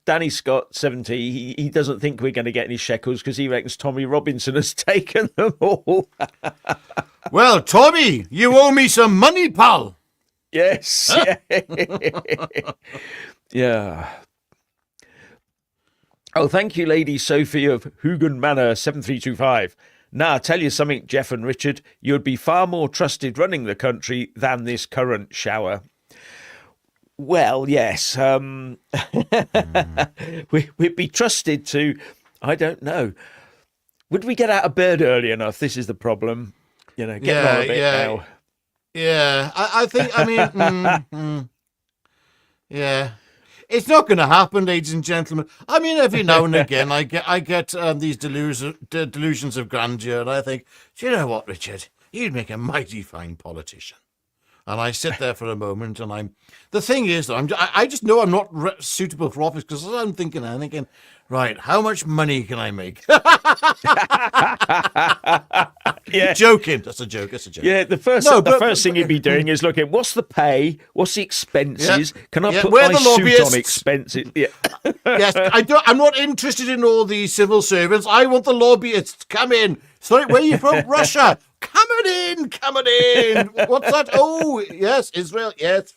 Danny Scott, 70. He doesn't think we're going to get any shekels because he reckons Tommy Robinson has taken them all. Well, Tommy, you owe me some money, pal. Yes. Huh? Yeah. Oh, thank you, Lady Sophie of Hugan Manor, 7325. Now, I'll tell you something, Jeff and Richard. You'd be far more trusted running the country than this current shower. Well, yes. We'd be trusted to, I don't know. Would we get out of bed early enough? This is the problem. Get on a bit now. Yeah, I think, yeah. It's not going to happen, ladies and gentlemen. I mean, every now and again, I get these delusions of grandeur, and I think, do you know what, Richard? You'd make a mighty fine politician. And I sit there for a moment, and the thing is, though, I just know I'm not suitable for office because I'm thinking, right, how much money can I make? Yeah. Joking. That's a joke. Yeah, the first thing you'd be doing is looking, what's the pay? What's the expenses? Yeah. Can I put my suit on expenses? Yeah. Yes, I'm not interested in all these civil servants. I want the lobbyists. Come in. Sorry, where are you from? Russia. Coming in. What's that? Oh, yes, Israel. Yes.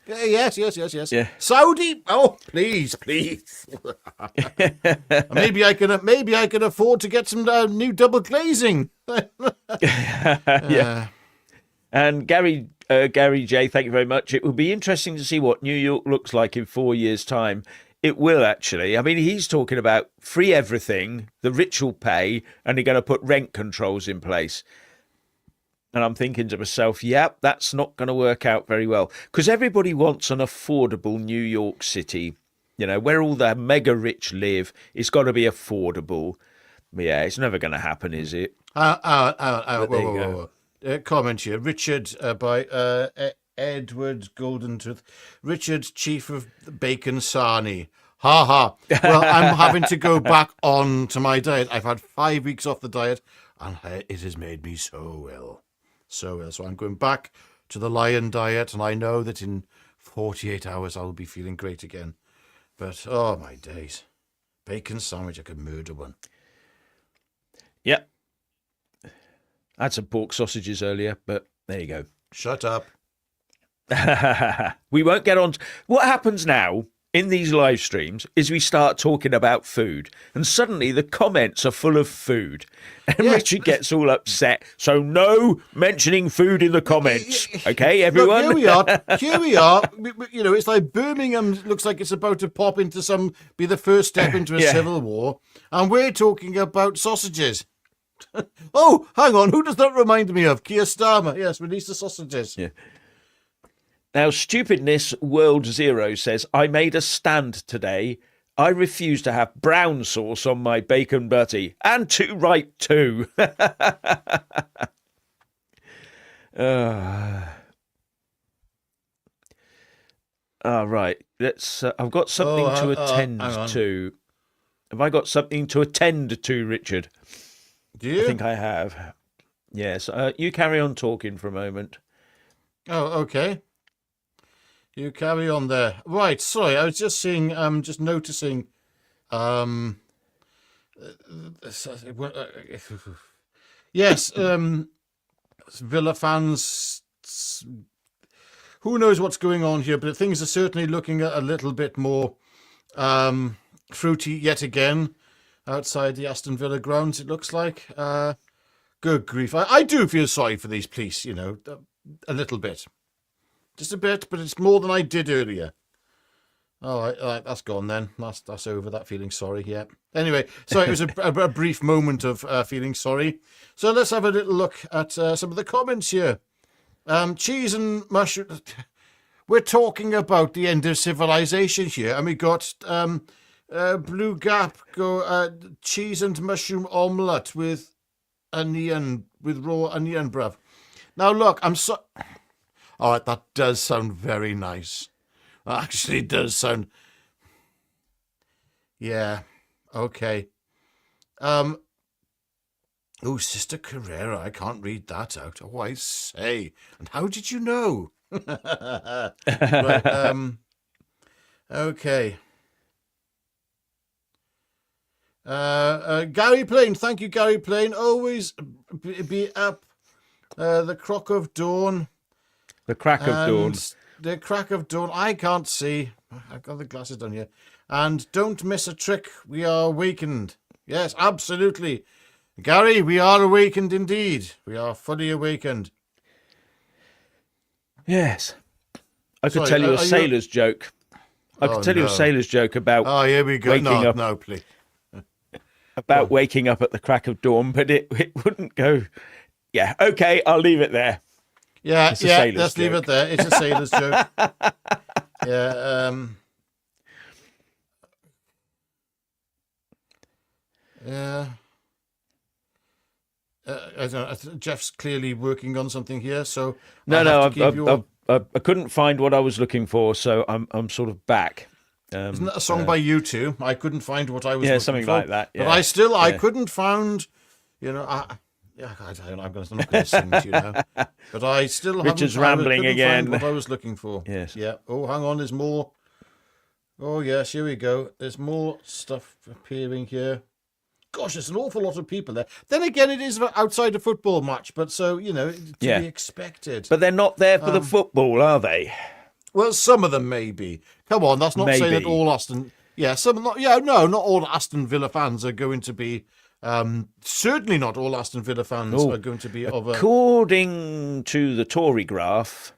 Yes. Yeah. Saudi. Oh, please. maybe I can afford to get some new double glazing. Yeah. And Gary J, thank you very much. It will be interesting to see what New York looks like in 4 years' time. It will, actually. I mean, he's talking about free everything, the rich will pay, and they're going to put rent controls in place. And I'm thinking to myself, yep, that's not going to work out very well. Because everybody wants an affordable New York City, where all the mega rich live. It's got to be affordable. Yeah, it's never going to happen, is it? Whoa. Comment here. Richard by Edward Goldentooth. Richard, Chief of Bacon Sarnie. Ha ha. Well, I'm having to go back on to my diet. I've had 5 weeks off the diet, and it has made me so ill. So I'm going back to the lion diet, and I know that in 48 hours I'll be feeling great again. But, oh my days. Bacon sandwich, I could murder one. Yep. I had some pork sausages earlier, but there you go. Shut up. We won't get on. What happens now in these live streams is we start talking about food, and suddenly the comments are full of food, and Richard gets all upset. So no mentioning food in the comments, okay, everyone? Look, here we are. It's like Birmingham looks like it's about to be the first step into a civil war, and we're talking about sausages. Oh, hang on, who does that remind me of? Keir Starmer. Yes, release the sausages. Yeah. Now, Stupidness World Zero says, I made a stand today. I refuse to have brown sauce on my bacon butty. And too right, too. Right. Let's. I've got something to attend to. Have I got something to attend to, Richard? Do you? I think I have. Yes. You carry on talking for a moment. Oh, okay. You carry on there. Right, sorry, I was just seeing, just noticing, yes, Villa fans, who knows what's going on here, but things are certainly looking a little bit more fruity yet again outside the Aston Villa grounds, it looks like. Good grief. I do feel sorry for these police, a little bit. Just a bit, but it's more than I did earlier. All right, that's gone then. That's over, that feeling sorry, yeah. Anyway, so it was a brief moment of feeling sorry. So let's have a little look at some of the comments here. cheese and mushroom. We're talking about the end of civilization here, and we got Blue Gap cheese and mushroom omelette with onion, with raw onion, bruv. Now look, all right, that does sound very nice. That actually does sound. Yeah. Okay. Oh, Sister Carrera, I can't read that out. Oh, I say. And how did you know? Right, okay. Gary Plain, thank you, Gary Plain. Always be up. The Crock of Dawn. The Crack of Dawn. The Crack of Dawn. I can't see. I've got the glasses down here. And don't miss a trick. We are awakened. Yes, absolutely. Gary, we are awakened indeed. We are fully awakened. Yes. I could tell you a sailor's joke. I could tell you a sailor's joke about here we go. waking up. No, please. About waking up at the crack of dawn, but it wouldn't go. Yeah, okay, I'll leave it there. Yeah, let's leave it there. It's a sailor's joke. Yeah. Yeah. I don't know. Jeff's clearly working on something here, so I couldn't find what I was looking for, so I'm sort of back. Isn't that a song by U2? I couldn't find what I was looking something for. like that. Yeah. But I couldn't find, I'm not going to sing to you now. But I still Richard's rambling again. Find what I was looking for. Yes. Yeah. Oh, hang on. There's more. Oh, yes. Here we go. There's more stuff appearing here. Gosh, there's an awful lot of people there. Then again, it is outside a football match, but so, to be expected. But they're not there for the football, are they? Well, some of them may be. Come on, that's not saying that all Aston... Yeah, not all Aston Villa fans are going to be... certainly not all Aston Villa fans are going to be of a... According to the Tory graph,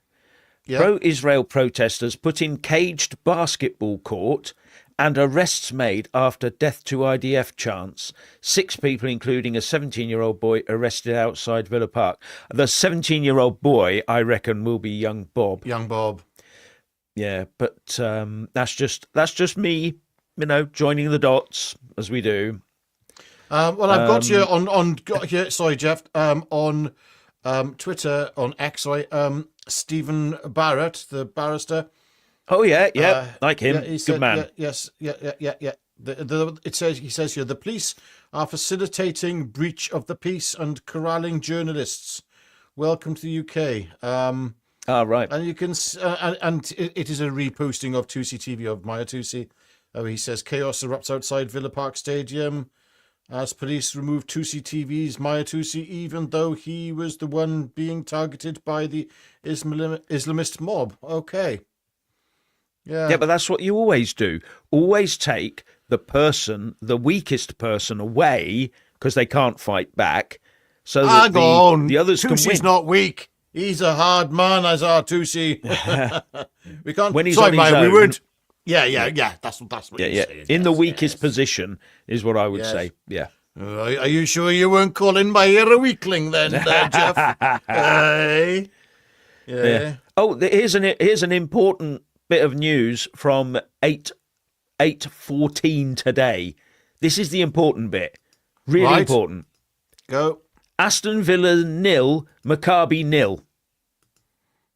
pro-Israel protesters put in caged basketball court and arrests made after death to IDF chants. 6 people, including a 17-year-old boy, arrested outside Villa Park. The 17-year-old boy, I reckon, will be young Bob. Young Bob. Yeah, but that's just me, joining the dots as we do. Well, I've got you on sorry, Jeff, on Twitter, on X, Stephen Barrett, the barrister. Oh yeah, like him. He Good man. Yeah. He says here, the police are facilitating breach of the peace and corralling journalists. Welcome to the UK. Right. And you can, and it is a reposting of 2C TV of Maya 2C. He says chaos erupts outside Villa Park Stadium as police remove 2C TV's Maya 2C, even though he was the one being targeted by the Islamist mob. Okay. Yeah, but that's what you always do. Always take the weakest person away because they can't fight back. So that the others can win. Tusi's not weak. He's a hard man, as our Tusi. We can't. When he's on his own, we would. Yeah. That's what you're saying. In the weakest position is what I would say. Yeah. Are you sure you weren't calling my ear a weakling then, Jeff? Hey. Yeah. Oh, here's an important bit of news from 8:14 today. This is the important bit. Really important. Go. Aston Villa 0, Maccabi 0.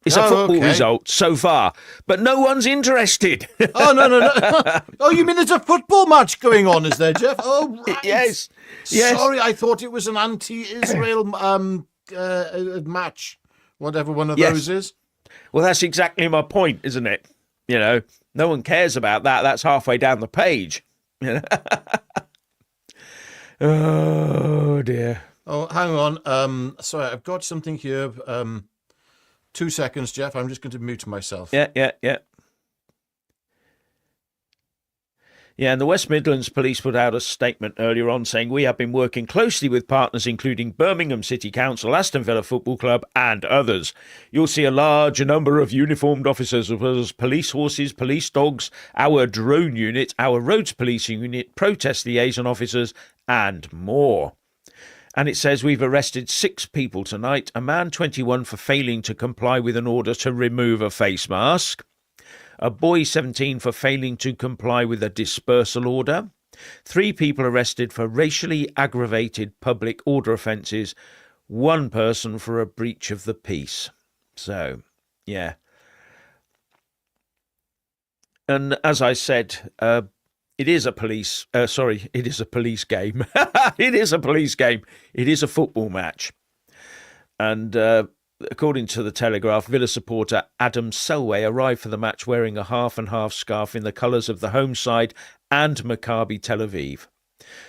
It's a football result so far, but no one's interested. Oh, no. Oh, you mean there's a football match going on, is there, Jeff? Oh, right. Yes. Sorry, I thought it was an anti-Israel match, whatever one of those is. Well, that's exactly my point, isn't it? No one cares about that. That's halfway down the page. Oh, dear. Oh, hang on. Sorry, I've got something here. 2 seconds, Jeff. I'm just going to mute myself. Yeah. Yeah, and the West Midlands Police put out a statement earlier on saying, we have been working closely with partners including Birmingham City Council, Aston Villa Football Club and others. You'll see a large number of uniformed officers as well as police horses, police dogs, our drone unit, our roads policing unit, protest liaison officers and more. And it says, we've arrested 6 people tonight. A man 21 for failing to comply with an order to remove a face mask. A boy 17 for failing to comply with a dispersal order. 3 people arrested for racially aggravated public order offences. 1 person for a breach of the peace. So, yeah. And as I said, it is a police. It is a police game. It is a police game. It is a football match. And according to the Telegraph, Villa supporter Adam Selway arrived for the match wearing a half and half scarf in the colours of the home side and Maccabi Tel Aviv.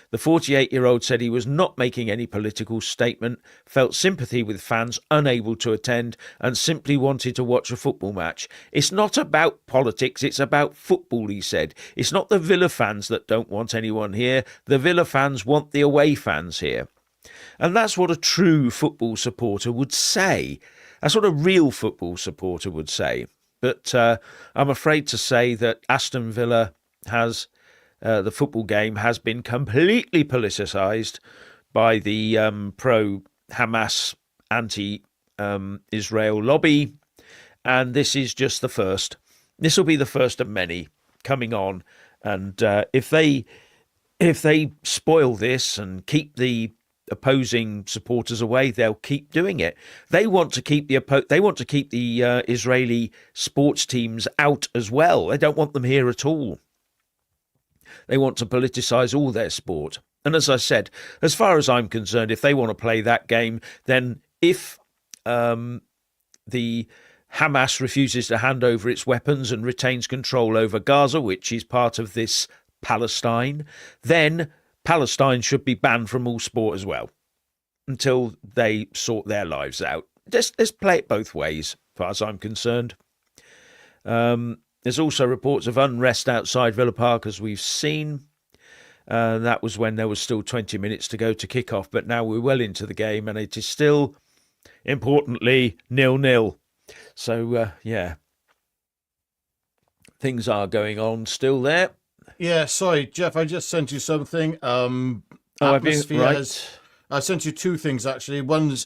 The 48-year-old said he was not making any political statement, felt sympathy with fans unable to attend, and simply wanted to watch a football match. It's not about politics, it's about football, he said. It's not the Villa fans that don't want anyone here. The Villa fans want the away fans here. And that's what a true football supporter would say. That's what a real football supporter would say. But I'm afraid to say that Aston Villa has... the football game has been completely politicised by the pro-Hamas, anti-Israel lobby. And this is just the first. This will be the first of many coming on. And if they spoil this and keep the opposing supporters away, they'll keep doing it. They want to keep the Israeli sports teams out as well. They don't want them here at all. They want to politicise all their sport. And as I said, as far as I'm concerned, if they want to play that game, then if the Hamas refuses to hand over its weapons and retains control over Gaza, which is part of this Palestine, then Palestine should be banned from all sport as well until they sort their lives out. Let's play it both ways, as far as I'm concerned. There's also reports of unrest outside Villa Park, as we've seen. That was when there was still 20 minutes to go to kick off, but now we're well into the game and it is still, importantly, 0-0. So, yeah, things are going on still there. Yeah, sorry, Jeff, I just sent you something. Have you? Right. I sent you 2 things, actually. One's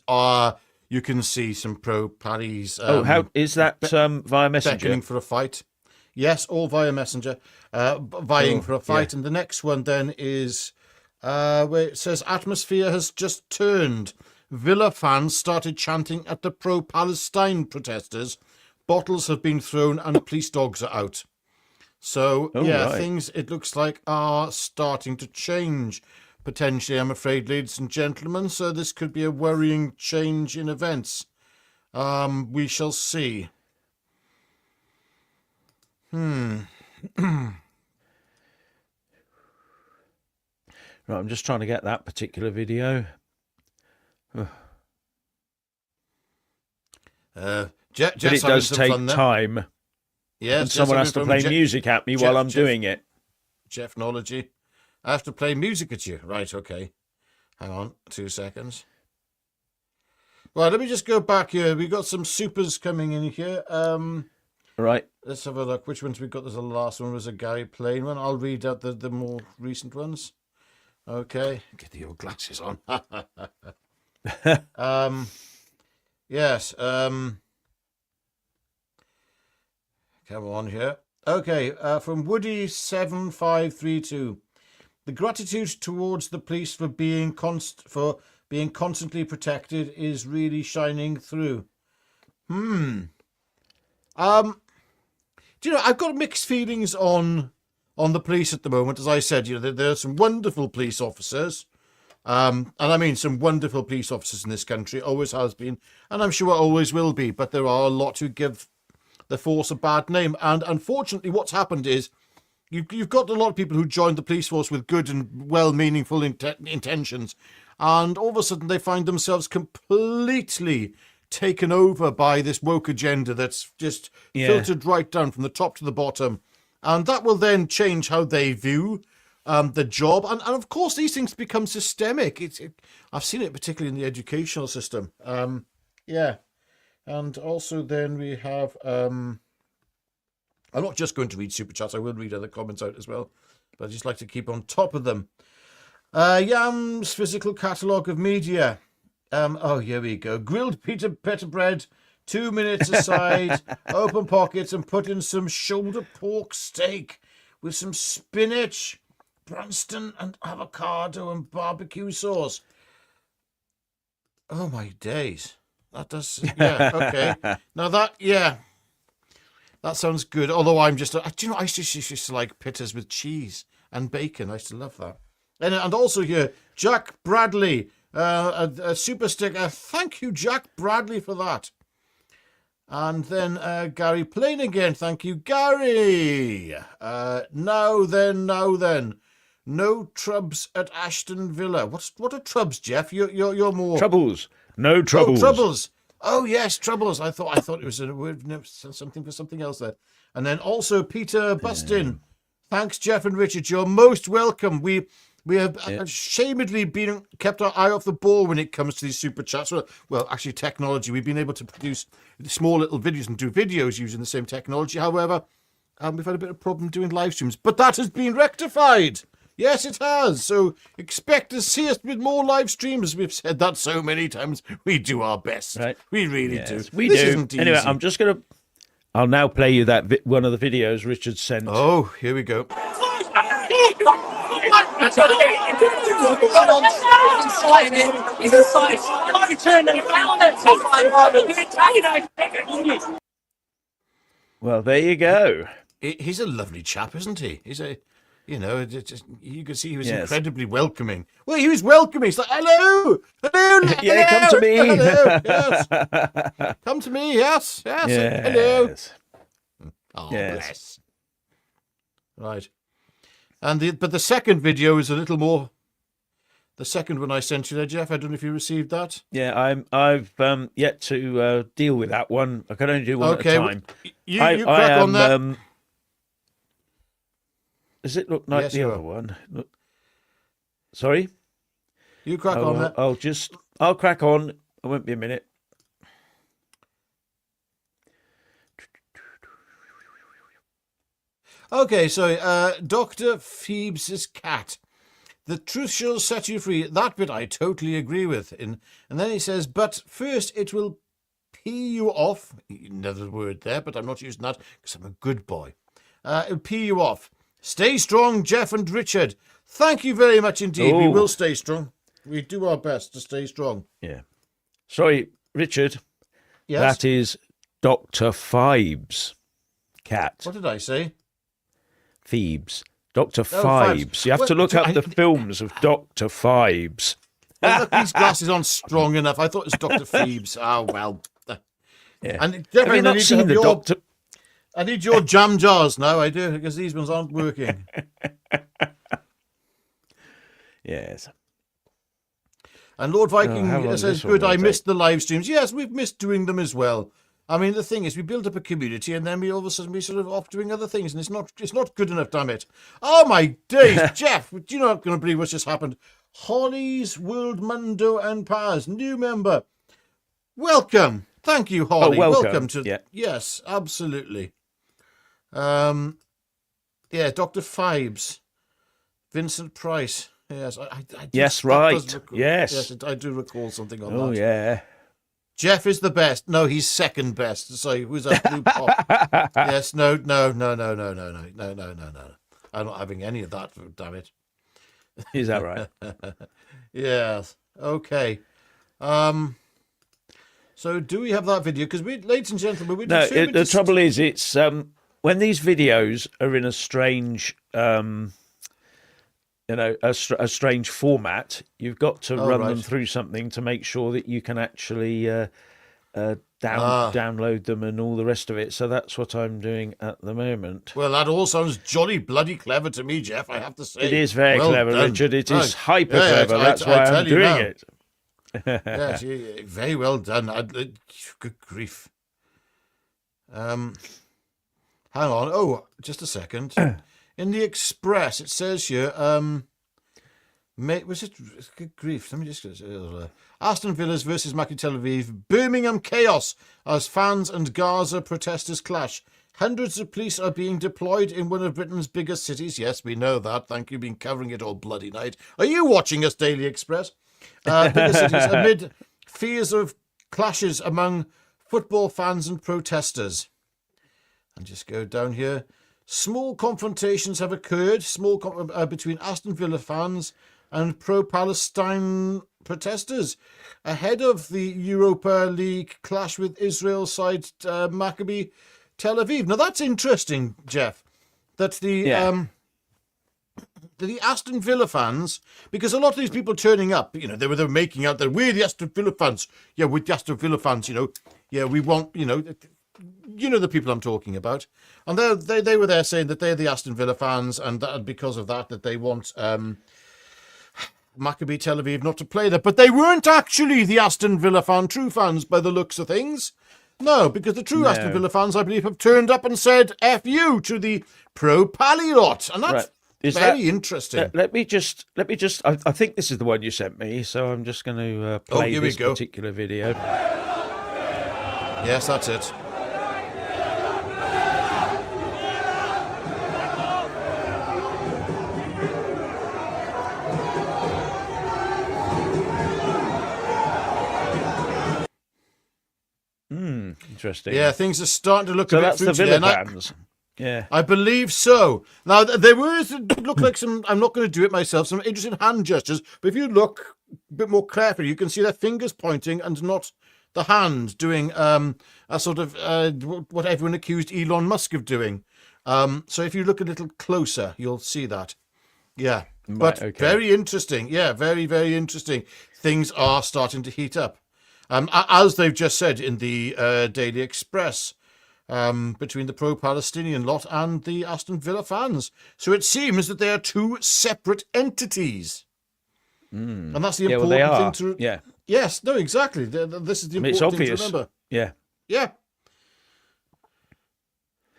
you can see some pro-Paddies. How is that via Messenger? Beckoning for a fight. Yes, all via Messenger, vying for a fight. Yeah. And the next one then is where it says, atmosphere has just turned. Villa fans started chanting at the pro-Palestine protesters. Bottles have been thrown and police dogs are out. So, right. Things, it looks like, are starting to change. Potentially, I'm afraid, ladies and gentlemen. So this could be a worrying change in events. We shall see. Right, I'm just trying to get that particular video. But it does take time. Yes, and someone has to play music at me while I'm doing it. Jeffnology. I have to play music at you. Right, okay. Hang on, 2 seconds. Right, let me just go back here. We've got some supers coming in here. Right. Let's have a look. Which ones we got? There's the last one was a Gary Plain one. I'll read out the more recent ones. Okay. Get the old glasses on. Yes. Come on here. Okay. From Woody7532. The gratitude towards the police for being constantly protected is really shining through. Do you know, I've got mixed feelings on the police at the moment. As I said, you know, there are some wonderful police officers. And I mean some wonderful police officers in this country, always has been, and I'm sure always will be. But there are a lot who give the force a bad name. And unfortunately, what's happened is you've got a lot of people who joined the police force with good and well-meaningful intentions. And all of a sudden, they find themselves completely taken over by this woke agenda that's just filtered right down from the top to the bottom. And that will then change how they view the job. And of course, these things become systemic. I've seen it particularly in the educational system. Yeah. And also then we have... I'm not just going to read Super Chats. I will read other comments out as well. But I just like to keep on top of them. Yam's physical catalogue of media. Here we go. Grilled pita bread, 2 minutes aside, open pockets, and put in some shoulder pork steak with some spinach, Branston and avocado and barbecue sauce. Oh my days. That does, yeah, okay. Now that sounds good. Although I'm just, do you know, I used to like pitas with cheese and bacon. I used to love that. And also here, Jack Bradley, a super sticker. Thank you, Jack Bradley, for that. And then Gary Plain again. Thank you, Gary. Now then. No trubs at Ashton Villa. What are trubs, Jeff? You're more Troubles. No troubles. Oh, troubles. Oh yes, troubles. I thought it was a word, something for something else there. And then also Peter Bustin. Thanks, Jeff and Richard. You're most welcome. We have ashamedly been kept our eye off the ball when it comes to these super chats. Well, actually, technology. We've been able to produce small little videos and do videos using the same technology. However, we've had a bit of problem doing live streams, but that has been rectified. Yes, it has. So expect to see us with more live streams. We've said that so many times. We do our best. Right. We really do. We do. Anyway, I'll now play you that one of the videos Richard sent. Oh, here we go. Well, there you go. He's a lovely chap, isn't he? You can see he was incredibly welcoming. Well, he was welcoming. He's like, hello. Yeah, come to me. Hello, yes. Come to me, yes. Hello. Oh, bless. Right. But the second video is a little more. The second one I sent you there, Jeff. I don't know if you received that. Yeah, I've yet to deal with that one. I can only do one at a time. You crack on that. Does it look like the other one? Sorry? You crack on that. I'll crack on. It won't be a minute. Okay, so Dr. Phoebes' cat. The truth shall set you free. That bit I totally agree with. And then he says, but first it will pee you off. Another word there, but I'm not using that because I'm a good boy. It'll pee you off. Stay strong, Jeff and Richard. Thank you very much indeed. We will stay strong. We do our best to stay strong. Yeah. Sorry, Richard. Yes? That is Dr. Phoebes' cat. What did I say? Phoebes. Dr. Phoebes. You have to look up the films of Dr. Phoebes. Well, look, these glasses aren't strong enough. I thought it was Dr. Phoebes. Oh, well. Yeah. And have you not seen the Doctor? I need your jam jars now, I do, because these ones aren't working. Yes. And Lord Viking says, good, I missed the live streams. Yes, we've missed doing them as well. I mean, the thing is, we build up a community and then we all of a sudden be sort of off doing other things, and it's not good enough, damn it. Oh, my days, Jeff, do you not going to believe what's just happened? Holly's World Mundo and Paz, new member. Welcome. Thank you, Holly. Oh, welcome to... Yeah. Yes, absolutely. Dr. Phoebes. Vincent Price. Yes, yes, right. Yes, I do recall something on that. Oh, yeah. Jeff is the best. No, he's second best. So who's that blue pop? Yes, no. I'm not having any of that, damn it. Is that right? Yes. Okay. So do we have that video? Because ladies and gentlemen, we're determined. The trouble is, it's when these videos are in a strange, a strange format. You've got to run them through something to make sure that you can actually download them and all the rest of it. So that's what I'm doing at the moment. Well, that all sounds jolly bloody clever to me, Jeff. I have to say it is very clever, done. Richard. It is hyper clever. That's why I'm doing it. Yes, very well done. Good grief. Hang on. Oh, just a second. In the Express, it says here, was it, good grief, let me just, Aston Villas versus Maccabi Tel Aviv, Birmingham chaos as fans and Gaza protesters clash. Hundreds of police are being deployed in one of Britain's biggest cities. Yes, we know that. Thank you. Been covering it all bloody night. Are you watching us, Daily Express? Biggest cities amid fears of clashes among football fans and protesters. And just go down here. Small confrontations have occurred. Between Aston Villa fans and pro-Palestine protesters ahead of the Europa League clash with Israel side Maccabi Tel Aviv. Now that's interesting, Jeff, that the Aston Villa fans, because a lot of these people turning up, they were making out that we're the Aston Villa fans. Yeah, we're the Aston Villa fans. Yeah, we want the people I'm talking about, and they were there saying that they're the Aston Villa fans, and that because of that they want Maccabi Tel Aviv not to play there. But they weren't actually the Aston Villa true fans by the looks of things. No, because the true Aston Villa fans, I believe, have turned up and said "F you" to the pro-Pally lot, and that's very interesting. Let me just. I think this is the one you sent me, so I'm just going to play this particular video. Yes, that's it. Interesting. Yeah, things are starting to look a bit that's the Villa fans. Yeah, I believe so. Now, there look like some, I'm not going to do it myself, some interesting hand gestures, but if you look a bit more carefully, you can see their fingers pointing and not the hand doing a sort of what everyone accused Elon Musk of doing. So if you look a little closer, you'll see that. Yeah, but very interesting. Yeah, very, very interesting. Things are starting to heat up. As they've just said in the Daily Express, between the pro-Palestinian lot and the Aston Villa fans. So it seems that they are two separate entities. And that's the important thing to... Yeah. Yes, no, exactly. This is the important thing to remember. Yeah. Yeah.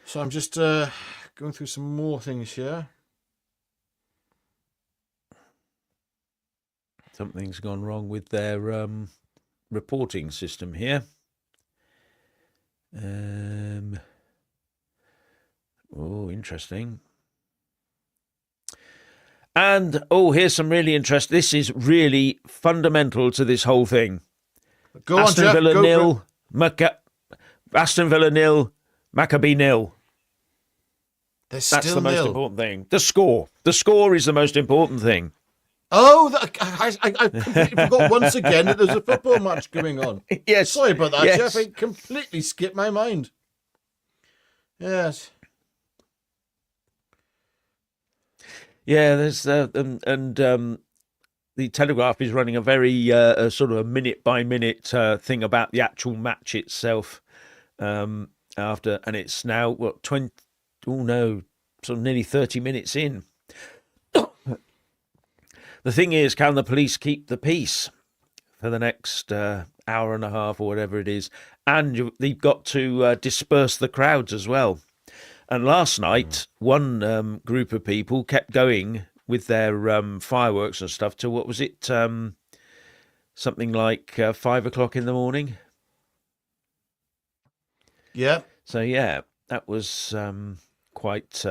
So I'm just going through some more things here. Something's gone wrong with their reporting system here. Interesting. And here's some really interesting. This is really fundamental to this whole thing. Go on, Jeff. Villa nil, Aston Villa nil, Maccabi nil. That's the most important thing. The score. The score is the most important thing. Oh, I completely forgot once again that there's a football match going on. Yes. Sorry about that, Jeff. It completely skipped my mind. Yes. Yeah, there's the Telegraph is running a very sort of a minute-by-minute thing about the actual match itself. And it's now sort of nearly 30 minutes in. The thing is, can the police keep the peace for the next hour and a half or whatever it is? And they've got to disperse the crowds as well. And last night, one group of people kept going with their fireworks and stuff till, what was it, something like 5 o'clock in the morning? Yeah. So, yeah, that was quite...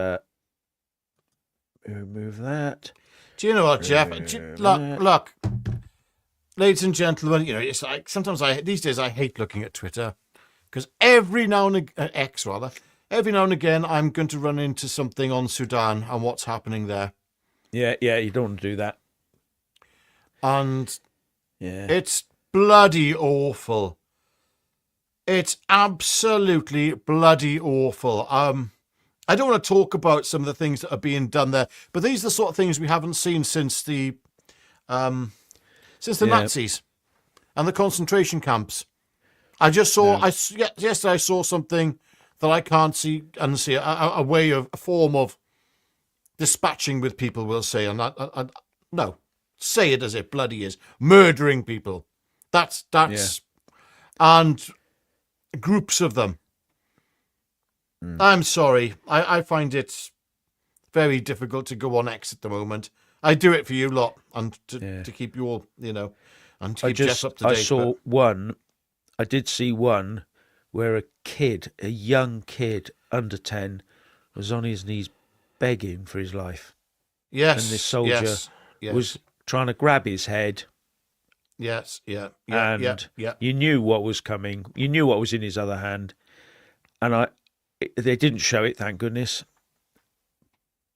remove that. Do you know what, Jeff? Look, ladies and gentlemen, it's like sometimes these days I hate looking at Twitter because every now and again I'm going to run into something on Sudan and what's happening there. Yeah, you don't want to do that. And it's bloody awful. It's absolutely bloody awful. I don't want to talk about some of the things that are being done there, but these are the sort of things we haven't seen since the Nazis and the concentration camps. I just saw, yesterday I saw something that I can't unsee, a form of dispatching with people, we'll say, and no, say it as it bloody is, murdering people. That's and groups of them. I'm sorry. I find it very difficult to go on X at the moment. I do it for you lot and to keep you all, and to keep Jeff up to date. I did see one where a young kid, under 10 was on his knees begging for his life. Yes. And this soldier was trying to grab his head. Yes, and you knew what was coming. You knew what was in his other hand. And they didn't show it, thank goodness.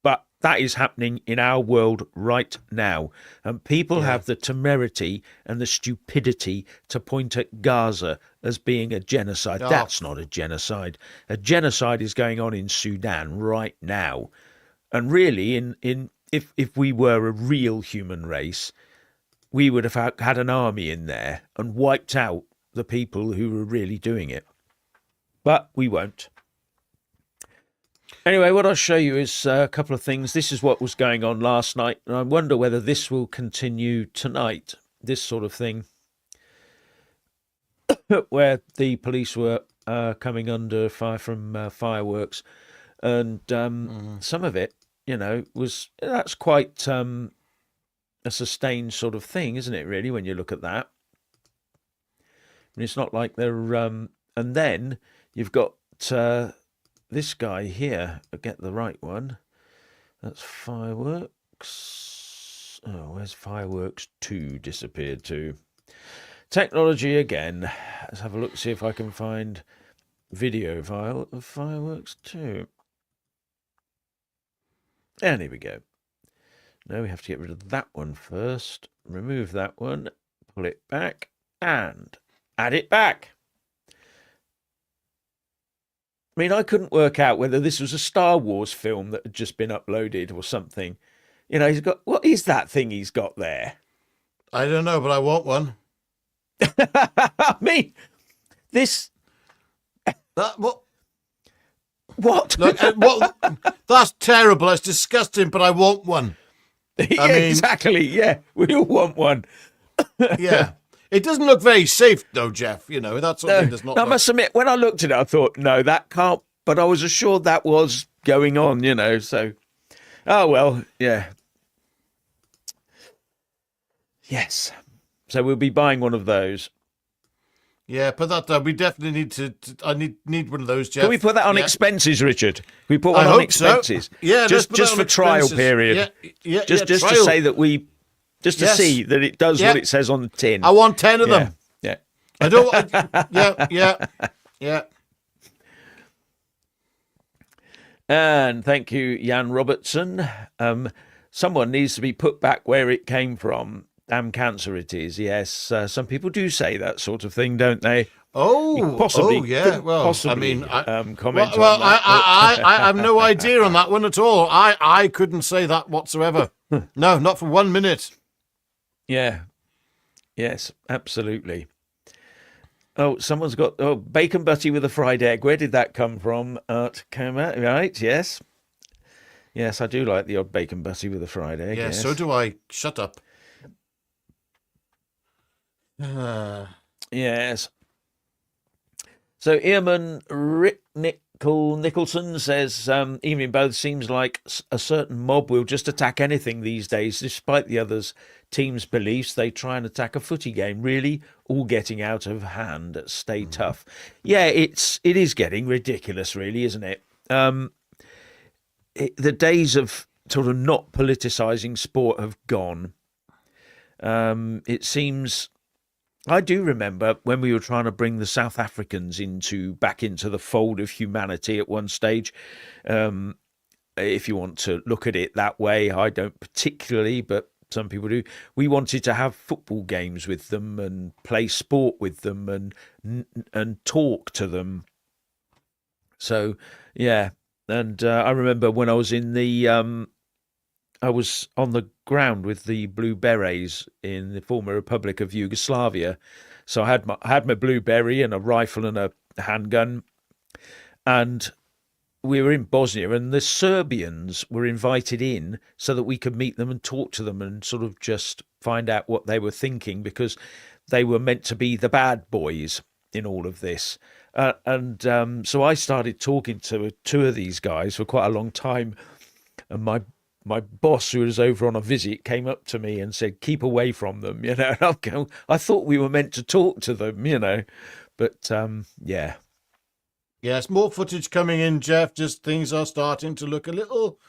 But that is happening in our world right now. And people have the temerity and the stupidity to point at Gaza as being a genocide. Oh. That's not a genocide. A genocide is going on in Sudan right now. And really, if we were a real human race, we would have had an army in there and wiped out the people who were really doing it. But we won't. Anyway, what I'll show you is a couple of things. This is what was going on last night, and I wonder whether this will continue tonight, this sort of thing, where the police were coming under fire from fireworks. And some of it, that's quite a sustained sort of thing, isn't it, really, when you look at that? I mean, it's not like they're... and then you've got... this guy here, I'll get the right one. That's fireworks. Oh, where's fireworks 2 disappeared to? Technology again. Let's have a look, see if I can find video file of fireworks 2. And here we go. No, we have to get rid of that one first. Remove that one, pull it back, and add it back. I mean, I couldn't work out whether this was a Star Wars film that had just been uploaded or something. He's got... What is that thing he's got there? I don't know, but I want one. I mean, this... What? What? Look, that's terrible. It's disgusting, but I want one. I mean, exactly, yeah. We all want one. Yeah. It doesn't look very safe, though, Jeff. That sort of thing does not. I must admit, when I looked at it, I thought, no, that can't. But I was assured that was going on, So, oh well, yeah, yes. So we'll be buying one of those. Yeah, put that down. We definitely need to. I need one of those, Jeff. Can we put that on expenses, Richard? Can we put one on expenses? So. Yeah, just for trial period. Yeah, just to say that we. Just to see that it does what it says on the tin. I want 10 of them. Yeah. I don't. Yeah. And thank you, Jan Robertson. Someone needs to be put back where it came from. Damn cancer it is. Yes. Some people do say that sort of thing, don't they? Oh, possibly. Oh, yeah. Well, possibly, comment. Well, I have no idea on that one at all. I couldn't say that whatsoever. No, not for 1 minute. Yeah. Yes, absolutely. Oh, someone's got bacon butty with a fried egg. Where did that come from? Came out, right? Yes. Yes, I do like the odd bacon butty with a fried egg. Yeah, yes. So do I. Shut up. Yes. So Eamon Nicholson says, Evening Both seems like a certain mob will just attack anything these days, despite the others' team's beliefs. They try and attack a footy game, really all getting out of hand. Stay tough. Yeah, it is getting ridiculous, really, isn't it? The days of sort of not politicising sport have gone. It seems... I do remember when we were trying to bring the South Africans back into the fold of humanity at one stage. If you want to look at it that way, I don't particularly, but some people do. We wanted to have football games with them and play sport with them and talk to them. So, yeah. And I remember when I was I was on the ground with the Blue Berets in the former Republic of Yugoslavia. So I had my Blue Beret and a rifle and a handgun. And we were in Bosnia, and the Serbians were invited in so that we could meet them and talk to them and sort of just find out what they were thinking, because they were meant to be the bad boys in all of this. So I started talking to 2 of these guys for quite a long time. And my boss, who was over on a visit, came up to me and said, keep away from them, And I thought we were meant to talk to them, But, yeah. Yes, more footage coming in, Jeff. Just things are starting to look a little...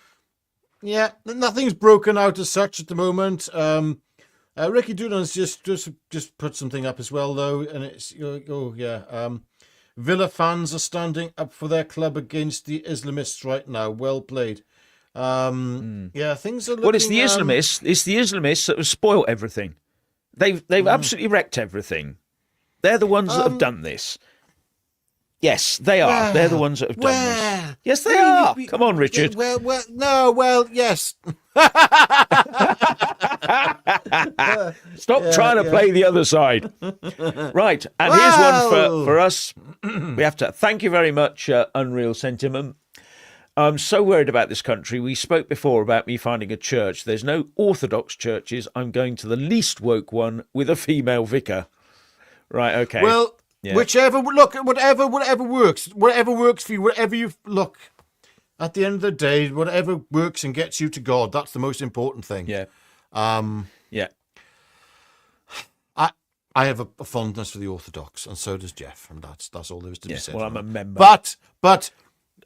Yeah, nothing's broken out as such at the moment. Ricky Doolan's just put something up as well, though, and it's... Villa fans are standing up for their club against the Islamists right now. Well played. Yeah, things are looking... Well, it's the Islamists. It's the Islamists that have spoiled everything. They've absolutely wrecked everything. They're the ones that have done this. Yes, they are. They're the ones that have done this. Yes, they are. Come on, Richard. Yes. Stop trying to play the other side. Right, and here's one for us. We have to thank you very much, Unreal Sentiment. I'm so worried about this country. We spoke before about me finding a church. There's no Orthodox churches. I'm going to the least woke one with a female vicar. Right, okay. Well... Yeah. Whatever works for you, whatever you look. At the end of the day, whatever works and gets you to God, that's the most important thing. Yeah. Yeah. I have a fondness for the Orthodox, and so does Jeff, and that's all there is to be said. Well, I'm a member. But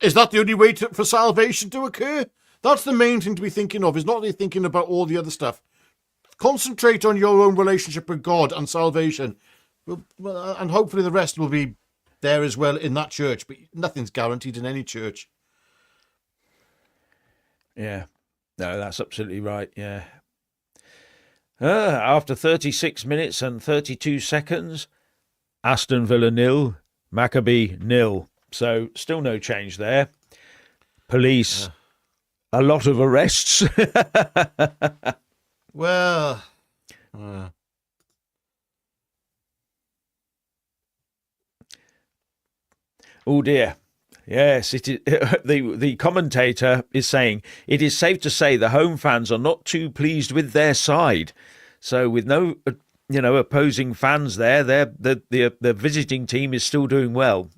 is that the only way for salvation to occur? That's the main thing to be thinking of. Is not really thinking about all the other stuff. Concentrate on your own relationship with God and salvation. And hopefully the rest will be there as well in that church, but nothing's guaranteed in any church. Yeah, no, that's absolutely right, yeah. After 36 minutes and 32 seconds, Aston Villa 0, Maccabi 0. So still no change there. Police, a lot of arrests. Well... Oh dear. Yes, it is, the commentator is saying it is safe to say the home fans are not too pleased with their side. So with no opposing fans there, the visiting team is still doing well.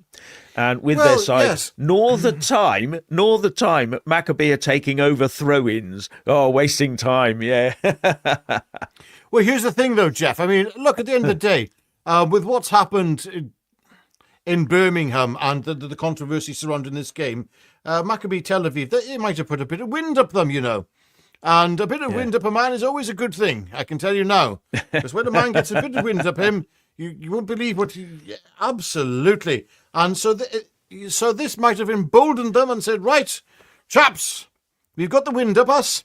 And with their side, yes. nor the time Maccabi are taking over throw-ins. Oh, wasting time, yeah. Well, here's the thing though, Jeff. I mean, look, at the end of the day, with what's happened in Birmingham and the controversy surrounding this game, Maccabi Tel Aviv, they might have put a bit of wind up them, And a bit of wind up a man is always a good thing, I can tell you now. Because when a man gets a bit of wind up him, you won't believe what absolutely. And so this might have emboldened them and said, right, chaps, we've got the wind up us.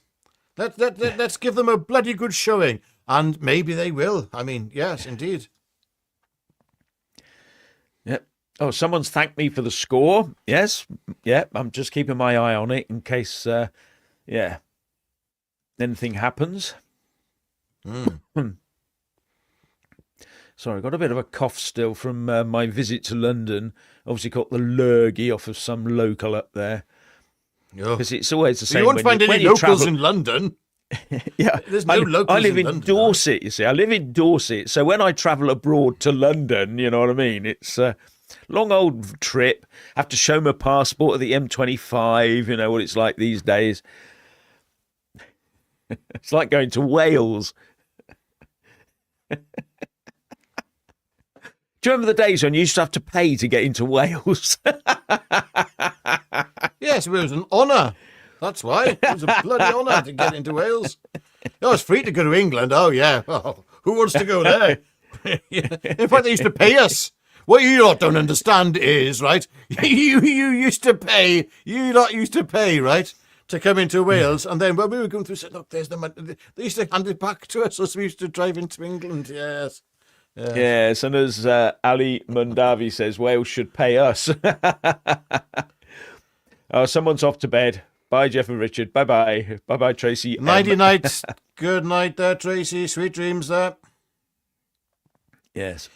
Let's give them a bloody good showing. And maybe they will. I mean, yes, indeed. Oh, someone's thanked me for the score. Yes. Yeah, I'm just keeping my eye on it in case, anything happens. Sorry, I got a bit of a cough still from my visit to London. Obviously got the lurgy off of some local up there. Because it's always the same. You won't find any locals in London. Yeah, there's no locals. I live in London, Dorset, you see. I live in Dorset. So when I travel abroad to London, you know what I mean? It's... long old trip. Have to show my passport at the M25. You know what it's like these days. It's like going to Wales. Do you remember the days when you used to have to pay to get into Wales? Yes, it was an honour. That's why. It was a bloody honour to get into Wales. Oh, it's free to go to England. Oh, yeah. Oh, who wants to go there? In fact, they used to pay us. What you lot don't understand is, right, you used to pay, right, to come into Wales, and then when we were going through, said, look, there's the money. They used to hand it back to us as we used to drive into England, yes. Yes, and as Ali Mundavi says, Wales should pay us. Oh, someone's off to bed. Bye, Jeff and Richard. Bye-bye. Bye-bye, Tracy. Nighty night. Good night there, Tracy. Sweet dreams there. Yes.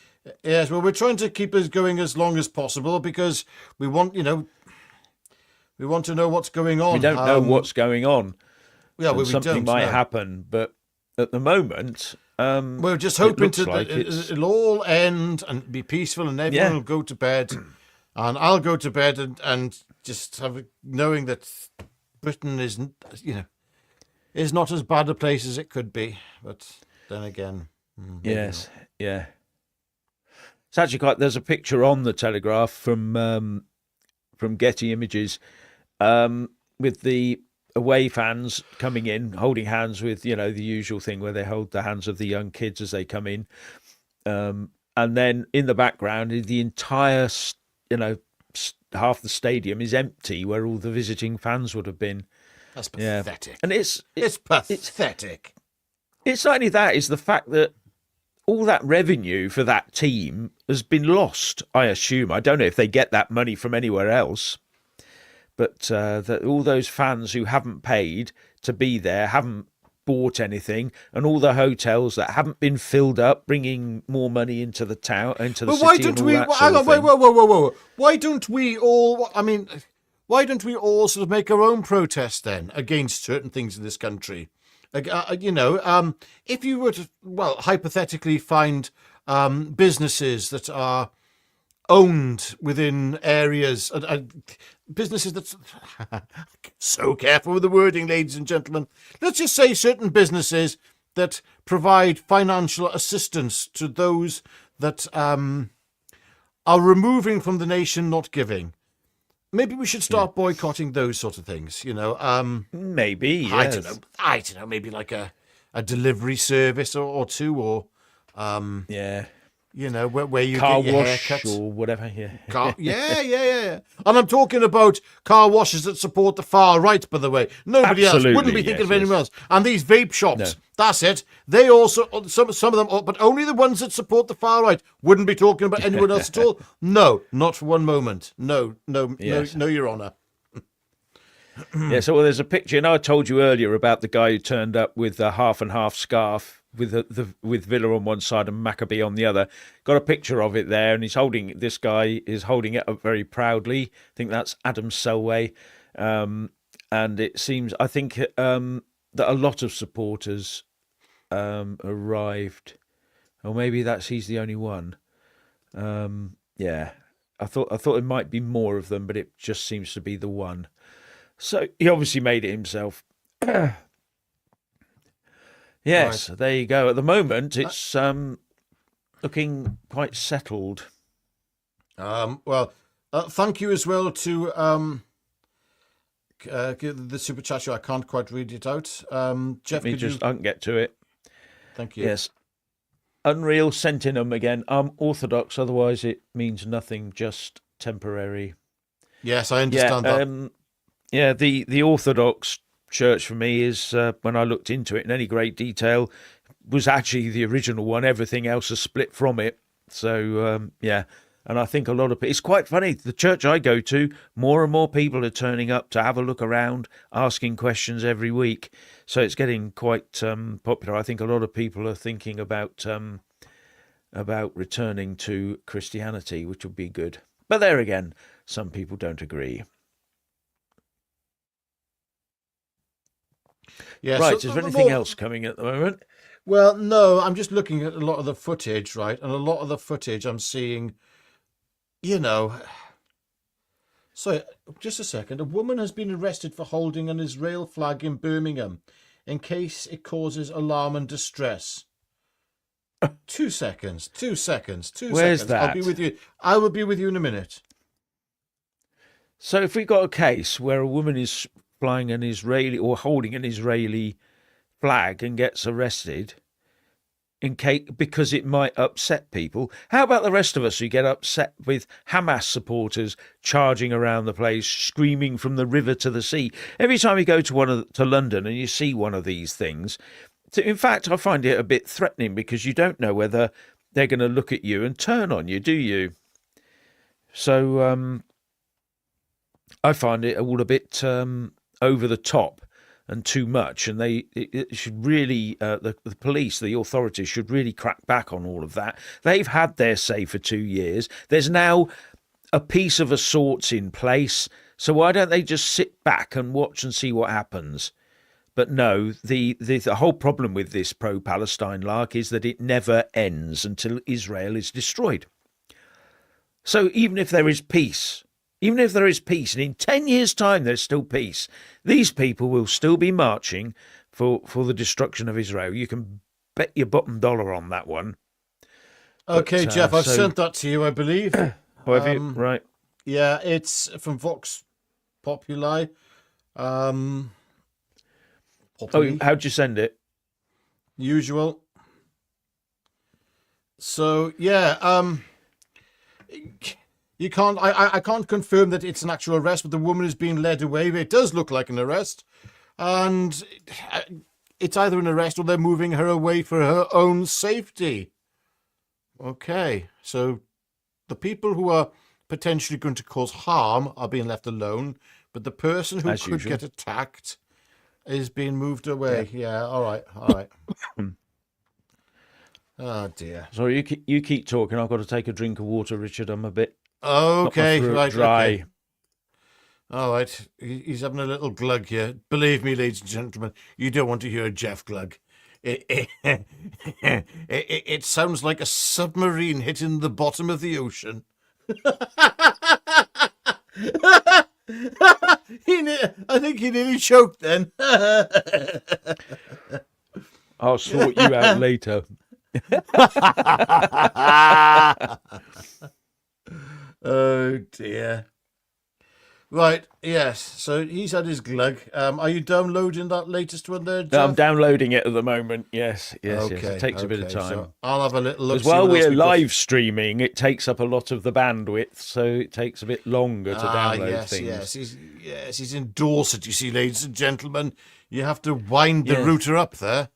Yes, well, we're trying to keep us going as long as possible because we want, we want to know what's going on. We don't know what's going on. Yeah, well, something might happen, but at the moment, we're just hoping it'll all end and be peaceful, and everyone will go to bed, and I'll go to bed and just have knowing that Britain isn't, is not as bad a place as it could be. But then again, yes, yeah. It's actually there's a picture on the Telegraph from from Getty Images, with the away fans coming in, holding hands with, the usual thing where they hold the hands of the young kids as they come in. And then in the background, the entire, half the stadium is empty where all the visiting fans would have been. That's pathetic. And it's pathetic. It's not only that, it's the fact that all that revenue for that team has been lost, I assume. I don't know if they get that money from anywhere else. But that all those fans who haven't paid to be there, haven't bought anything, and all the hotels that haven't been filled up, bringing more money into the town, into the city. Why don't we? Whoa! Why don't we all? I mean, why don't we all sort of make our own protest then against certain things in this country? If you were to, hypothetically find businesses that are owned within areas, businesses that's so careful with the wording, ladies and gentlemen. Let's just say certain businesses that provide financial assistance to those that are removing from the nation, not giving. Maybe we should start boycotting those sort of things. Maybe. Yes. I don't know. Maybe like a delivery service or two, or where you car get your wash haircuts or whatever. Yeah. Yeah. And I'm talking about car washes that support the far right, by the way. Nobody else wouldn't be thinking of anyone else. And these vape shops, that's it. They also, some of them, but only the ones that support the far right. Wouldn't be talking about anyone else at all. No, not for one moment. No, Your Honour. So there's a picture. I told you earlier about the guy who turned up with a half and half scarf with Villa on one side and Maccabee on the other. Got a picture of it there, and this guy is holding it up very proudly. I think that's Adam Selway. And it seems, I think, that a lot of supporters arrived. Or maybe he's the only one. I thought it might be more of them, but it just seems to be the one. So he obviously made it himself. Yes, right. There you go. At the moment, it's looking quite settled. Thank you as well to the super chat show. I can't quite read it out. Jeff, I can get to it. Thank you. Yes. Unreal Sentinum again. I'm Orthodox, otherwise it means nothing, just temporary. Yes, I understand that. The Orthodox Church for me is, when I looked into it in any great detail, was actually the original one. Everything else has split from it. So, and I think a lot of it's quite funny. The church I go to, more and more people are turning up to have a look around, asking questions every week. So it's getting quite popular. I think a lot of people are thinking about returning to Christianity, which would be good. But there again, some people don't agree. Yeah, right, is there anything else coming at the moment? Well, no, I'm just looking at a lot of the footage, right? And a lot of the footage I'm seeing, So, just a second. A woman has been arrested for holding an Israel flag in Birmingham in case it causes alarm and distress. 2 seconds. Where's that? I'll be with you. I will be with you in a minute. So if we got a case where a woman is flying an Israeli or holding an Israeli flag and gets arrested because it might upset people, how about the rest of us who get upset with Hamas supporters charging around the place, screaming from the river to the sea? Every time you go to London and you see one of these things, in fact, I find it a bit threatening because you don't know whether they're going to look at you and turn on you, do you? So I find it all a bit over the top and too much, and it should really, the police, the authorities should really crack back on all of that. They've had their say for 2 years. There's now a peace of a sorts in place, so why don't they just sit back and watch and see what happens? But no, the whole problem with this pro-Palestine lark is that it never ends until Israel is destroyed. So even if there is peace, and in 10 years' time there's still peace, these people will still be marching for the destruction of Israel. You can bet your bottom dollar on that one. Okay, but, Jeff, I've sent that to you, I believe. Have you? Right. Yeah, it's from Vox Populi. Oh, Populi, how'd you send it? usual. So yeah, you can't. I can't confirm that it's an actual arrest, but the woman is being led away. It does look like an arrest, and it's either an arrest or they're moving her away for her own safety. Okay, so the people who are potentially going to cause harm are being left alone, but the person who As could usual. get attacked is being moved away. Yeah, all right, all right. Oh dear. Sorry, you keep talking. I've got to take a drink of water, Richard. I'm a bit Okay, got my throat right, dry. okay. All right, he's having a little glug here. Believe me, ladies and gentlemen, you don't want to hear a Jeff glug. It sounds like a submarine hitting the bottom of the ocean. I think he nearly choked then. I'll sort you out later. Oh dear. Right, yes. So he's had his glug. Are you downloading that latest one there, Jeff? I'm downloading it at the moment. Yes. Okay, It takes a bit of okay, time. so I'll have a little look. Because while we're live streaming, it takes up a lot of the bandwidth, so it takes a bit longer to download things. He's in Dorset, you see, ladies and gentlemen. You have to wind the router up there.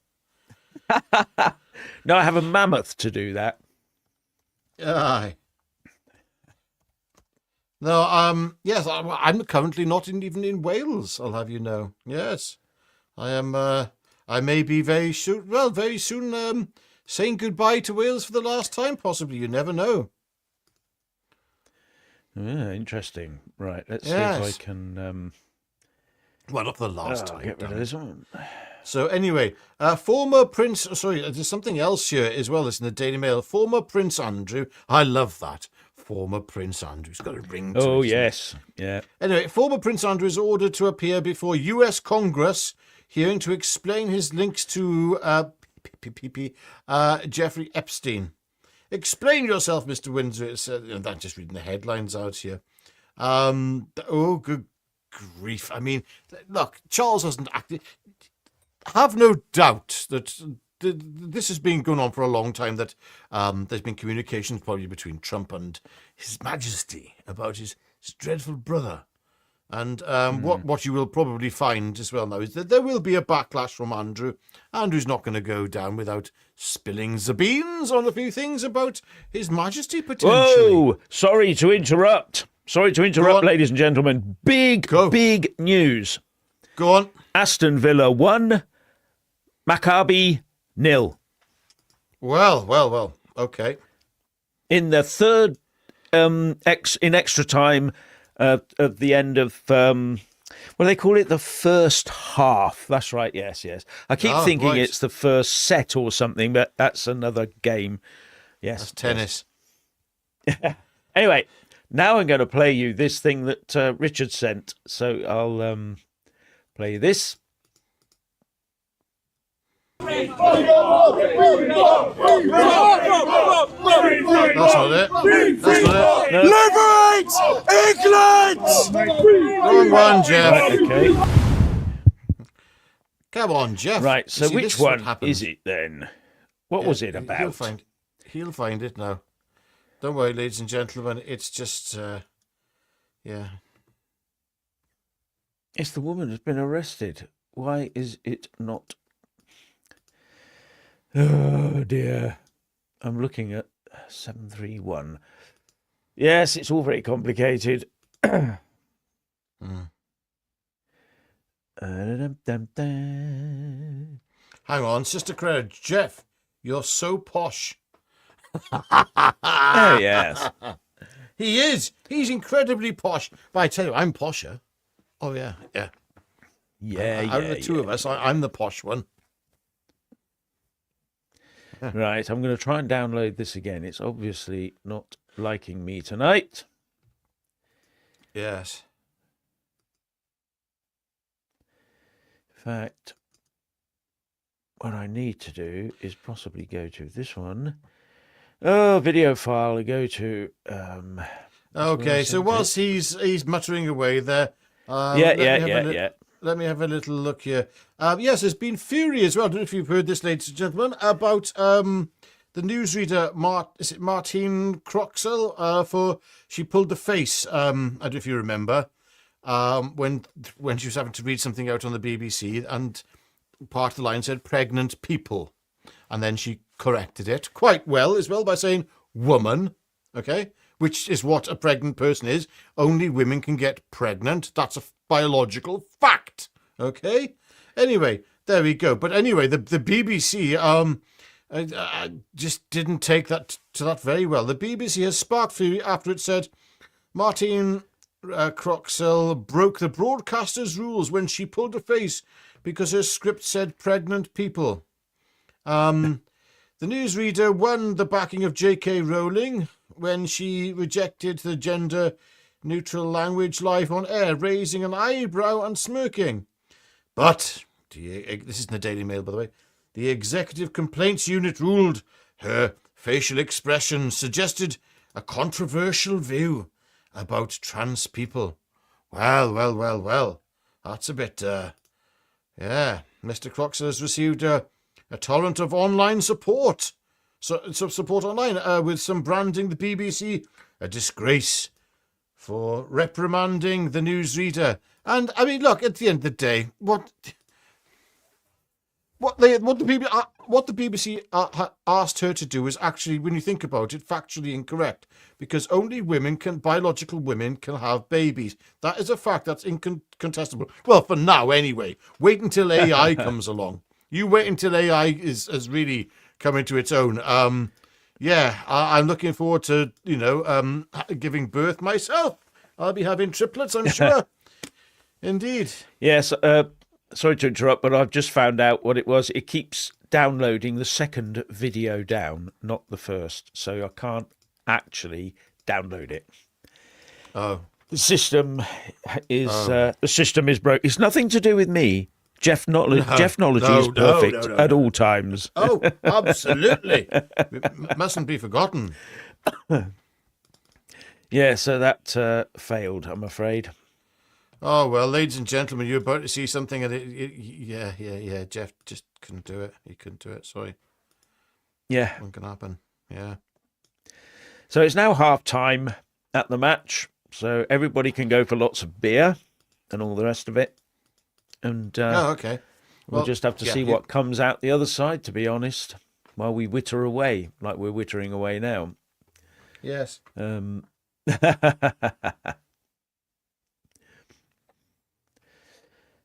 No, I have a mammoth to do that. Aye. No, yes, I'm currently not even in Wales, I'll have you know. Yes, I am, I may be very soon, saying goodbye to Wales for the last time, possibly. You never know. Yeah, interesting. Right, let's see Yes. if I can... Well, not for the last time. Get rid of this one. So anyway, former Prince... Sorry, there's something else here as well. It's in the Daily Mail. Former Prince Andrew. I love that. Former Prince Andrew's got a ring to it. Oh, isn't it? yes. Yeah. Anyway, former Prince Andrew is ordered to appear before U.S. Congress hearing to explain his links to Jeffrey Epstein. Explain yourself, Mr. Windsor. I'm just reading the headlines out here. Oh, good grief. I mean, look, Charles hasn't acted. Have no doubt that this has been going on for a long time, that there's been communications probably between Trump and His Majesty about his dreadful brother. And what you will probably find as well now is that there will be a backlash from Andrew. Andrew's not going to go down without spilling the beans on a few things about His Majesty, potentially. Whoa! Sorry to interrupt. Ladies and gentlemen. Big news. Go on. Aston Villa 1, Maccabi 0. Well. Okay. In the third, in extra time, at the end of, what do they call it? The first half. That's right. Yes. I keep thinking right. it's the first set or something, but that's another game. Yes. That's tennis. Yes. Anyway, now I'm going to play you this thing that Richard sent. So I'll play you this. That's not it. Liberate England! Wrong one, Jeff. Right, okay. Come on, Jeff. Right, so See, which one is it then? What was it about? He'll find it now. Don't worry, ladies and gentlemen. It's just, yeah. It's the woman who's been arrested. Why is it not? Oh, dear. I'm looking at 731. Yes, it's all very complicated. Mm. Hang on, Sister Claire. Jeff, you're so posh. Oh, yes. He is. He's incredibly posh. But I tell you, I'm posher. Oh, yeah. Out of the two of us, I'm the posh one. Right, I'm going to try and download this again. It's obviously not liking me tonight. Yes. In fact, what I need to do is possibly go to this one. Oh, video file. I go to... Okay, so whilst he's muttering away there, yeah. Let me have a little look here. Yes, there's been fury as well. I don't know if you've heard this, ladies and gentlemen, about the newsreader Martine Croxall for she pulled the face. I don't know if you remember when she was having to read something out on the BBC, and part of the line said "pregnant people," and then she corrected it quite well as well by saying "woman." Okay. Which is what a pregnant person is. Only women can get pregnant. That's a biological fact. Okay? Anyway, there we go. But anyway, the BBC just didn't take that to that very well. The BBC has sparked fury after it said Martine Croxall broke the broadcaster's rules when she pulled a face because her script said pregnant people. The newsreader won the backing of J.K. Rowling when she rejected the gender-neutral language live on air, raising an eyebrow and smirking. But, this is in the Daily Mail, by the way, the Executive Complaints Unit ruled her facial expression suggested a controversial view about trans people. Well. That's a bit, Mr. Croxall has received a torrent of online support. Support online with some branding the BBC a disgrace for reprimanding the newsreader. And I mean, look, at the end of the day, what the BBC asked her to do is actually, when you think about it, factually incorrect, because only biological women can have babies. That is a fact that's incontestable. Well, for now anyway. Wait until AI comes along. You wait until AI has really come into its own. I'm looking forward to, giving birth myself. I'll be having triplets, I'm sure. Indeed. Yes, sorry to interrupt, but I've just found out what it was. It keeps downloading the second video down, not the first. So I can't actually download it. Oh. The system is broke. It's nothing to do with me. Jeff Knowledge is perfect at all times. Oh, absolutely. It mustn't be forgotten. Yeah, so that failed, I'm afraid. Oh, well, ladies and gentlemen, you're about to see something. Yeah. Jeff just couldn't do it. He couldn't do it. Sorry. Yeah. What can happen? Yeah. So it's now half time at the match. So everybody can go for lots of beer and all the rest of it. And okay. We'll just have to see what comes out the other side, to be honest, while we witter away, like we're wittering away now. Yes.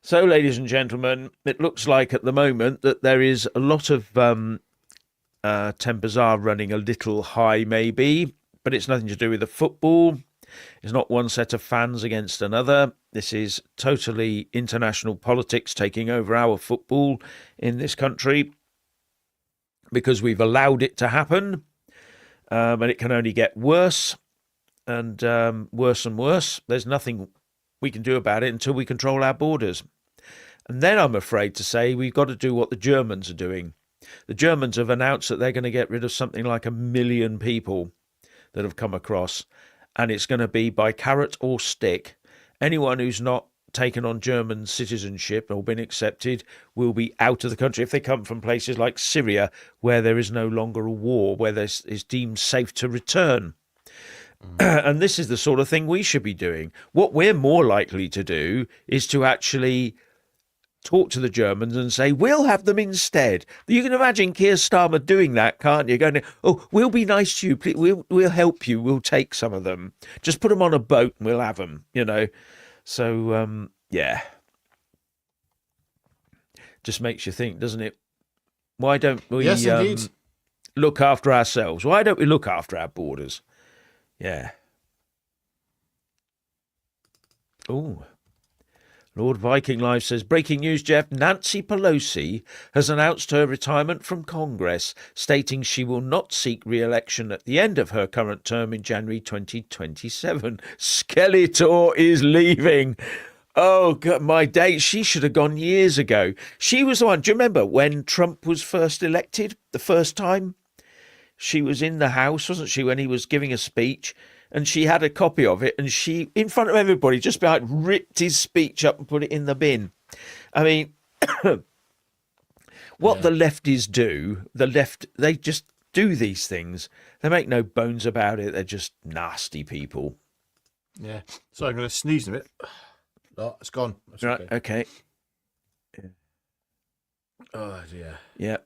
So, ladies and gentlemen, it looks like at the moment that there is a lot of tempers are running a little high, maybe, but it's nothing to do with the football. It's not one set of fans against another. This is totally international politics taking over our football in this country because we've allowed it to happen, and it can only get worse and worse and worse. There's nothing we can do about it until we control our borders. And then I'm afraid to say we've got to do what the Germans are doing. The Germans have announced that they're going to get rid of something like 1 million people that have come across. And it's going to be by carrot or stick. Anyone who's not taken on German citizenship or been accepted will be out of the country if they come from places like Syria, where there is no longer a war, where it's deemed safe to return. And this is the sort of thing we should be doing. What we're more likely to do is to actually talk to the Germans and say, we'll have them instead. You can imagine Keir Starmer doing that, can't you? Going, oh, we'll be nice to you. Please, we'll help you. We'll take some of them. Just put them on a boat and we'll have them, So, yeah. Just makes you think, doesn't it? Why don't we look after ourselves? Why don't we look after our borders? Yeah. Oh. Lord Viking Live says, breaking news, Jeff. Nancy Pelosi has announced her retirement from Congress, stating she will not seek re-election at the end of her current term in January 2027. Skeletor is leaving. Oh, God, my day. She should have gone years ago. She was the one. Do you remember when Trump was first elected the first time? She was in the House, wasn't she, when he was giving a speech, and she had a copy of it, and she, in front of everybody, just about ripped his speech up and put it in the bin. I mean, what the lefties do, they just do these things. They make no bones about it. They're just nasty people. Yeah. So I'm going to sneeze a bit. Oh, it's gone. That's right. Okay. Yeah. Oh, dear. Yeah.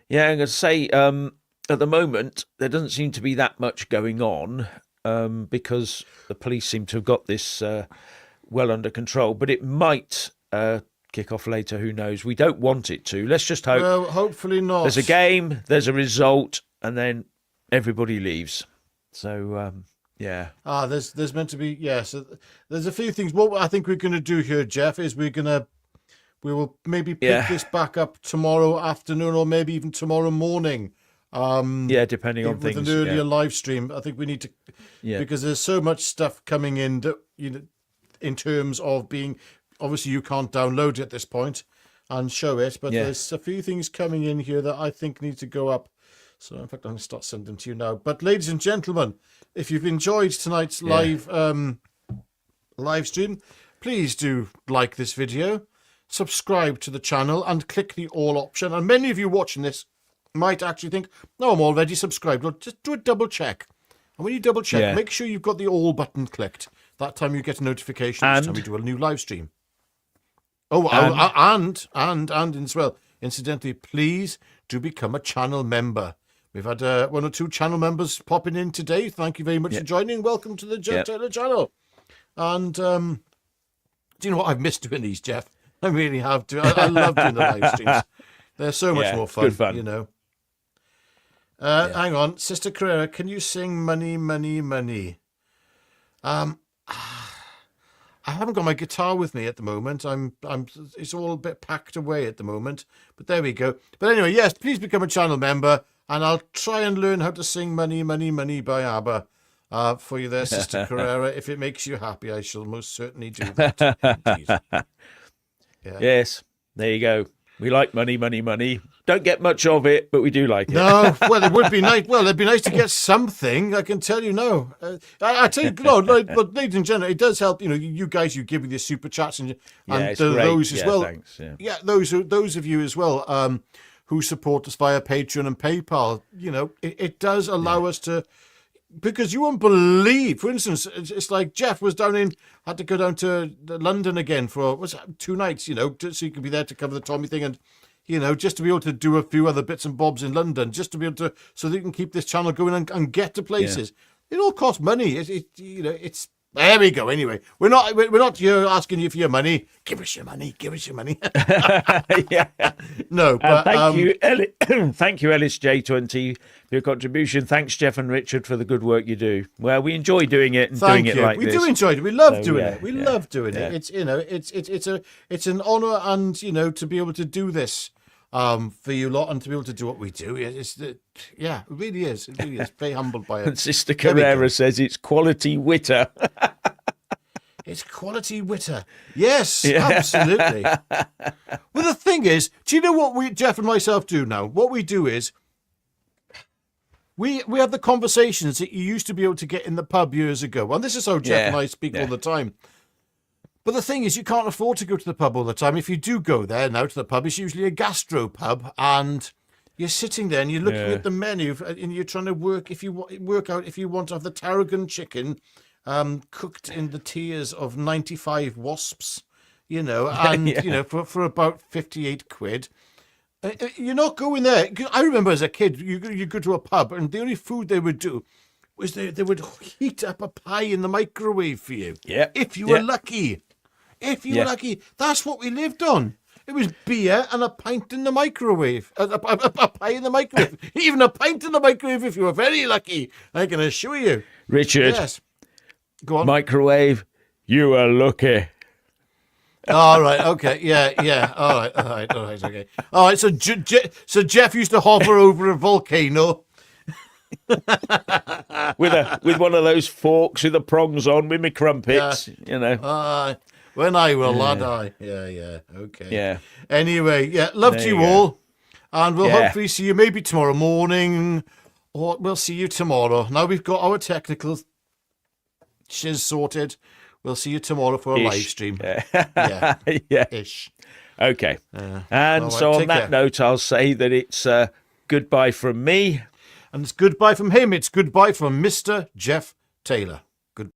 Yeah, I'm going to say, at the moment, there doesn't seem to be that much going on because the police seem to have got this well under control. But it might kick off later. Who knows? We don't want it to. Let's just hope. Well, hopefully not. There's a game, there's a result, and then everybody leaves. So, yeah. There's meant to be, so there's a few things. What I think we're going to do here, Jeff, is we will maybe pick this back up tomorrow afternoon or maybe even tomorrow morning. Depending on things. With an earlier live stream. I think we need to, because there's so much stuff coming in that, in terms of being, obviously you can't download it at this point and show it, but there's a few things coming in here that I think need to go up. So in fact, I'm going to start sending them to you now. But ladies and gentlemen, if you've enjoyed tonight's live stream, please do like this video, subscribe to the channel, and click the all option. And many of you watching this might actually think, no, I'm already subscribed. Well, just do a double check. And when you double check, make sure you've got the all button clicked. That time you get a notification each time we do a new live stream. And as well, incidentally, please do become a channel member. We've had one or two channel members popping in today. Thank you very much for joining. Welcome to the Jeff Taylor channel. And do you know what? I've missed doing these, Jeff. I really have to. I love doing the live streams. They're so much more fun, good fun. Hang on. Sister Carrera, can you sing Money, Money, Money? I haven't got my guitar with me at the moment. It's all a bit packed away at the moment. But there we go. But anyway, yes, please become a channel member. And I'll try and learn how to sing Money, Money, Money by ABBA for you there, Sister Carrera. If it makes you happy, I shall most certainly do that. Yes, there you go. We like money, money, money. Don't get much of it, but we do like it. No, well, it would be nice. Well, it'd be nice to get something. I can tell you, no. I tell you, no, but ladies and gentlemen, it does help. You guys, you give me the super chats and those as well. Thanks, those of you as well. Who support us via Patreon and PayPal. It does allow us to, because you won't believe, for instance, it's like Jeff had to go down to London again for 2 nights, so he could be there to cover the Tommy thing and, just to be able to do a few other bits and bobs in London, just to be able to, so they can keep this channel going and get to places. It all costs money. It's there we go. Anyway, we're not here asking you for your money. Give us your money. Give us your money. No, but thank you, thank you, Ellis J20 for your contribution. Thanks, Jeff and Richard, for the good work you do. Well, we enjoy doing it and doing it like this. We do enjoy it. We love doing it. We love doing it. It's an honour and to be able to do this for you lot and to be able to do what we do. It really is. It really is. Very humbled by it. And Sister Carrera says it's quality witter. It's quality witter. Yes, absolutely. Well, the thing is, do you know what Jeff and myself do now? What we do is we have the conversations that you used to be able to get in the pub years ago. And this is how Jeff and I speak all the time. But the thing is, you can't afford to go to the pub all the time. If you do go there now to the pub, it's usually a gastro pub, and you're sitting there and you're looking at the menu and you're trying to work out if you want to have the tarragon chicken cooked in the tears of 95 wasps, for about 58 quid. You're not going there. I remember as a kid, you go to a pub and the only food they would do was they would heat up a pie in the microwave for you. Yeah. If you were lucky. If you were lucky. That's what we lived on. It was beer and a pint in the microwave. A pie in the microwave. Even a pint in the microwave if you were very lucky. I can assure you. Richard. Yes. Go on. Microwave, you are lucky. All right. Okay. Yeah. All right. Okay. All right. So Jeff used to hover over a volcano. with one of those forks with the prongs on with my crumpets, when I will, lad, okay. Yeah. Anyway, love to you all, and we'll hopefully see you maybe tomorrow morning, or we'll see you tomorrow. Now we've got our technical shiz sorted. We'll see you tomorrow for a live stream. Yeah. Ish. Okay. All And right, so on take that care. note, I'll say that it's goodbye from me. And it's goodbye from him. It's goodbye from Mr. Jeff Taylor. Good.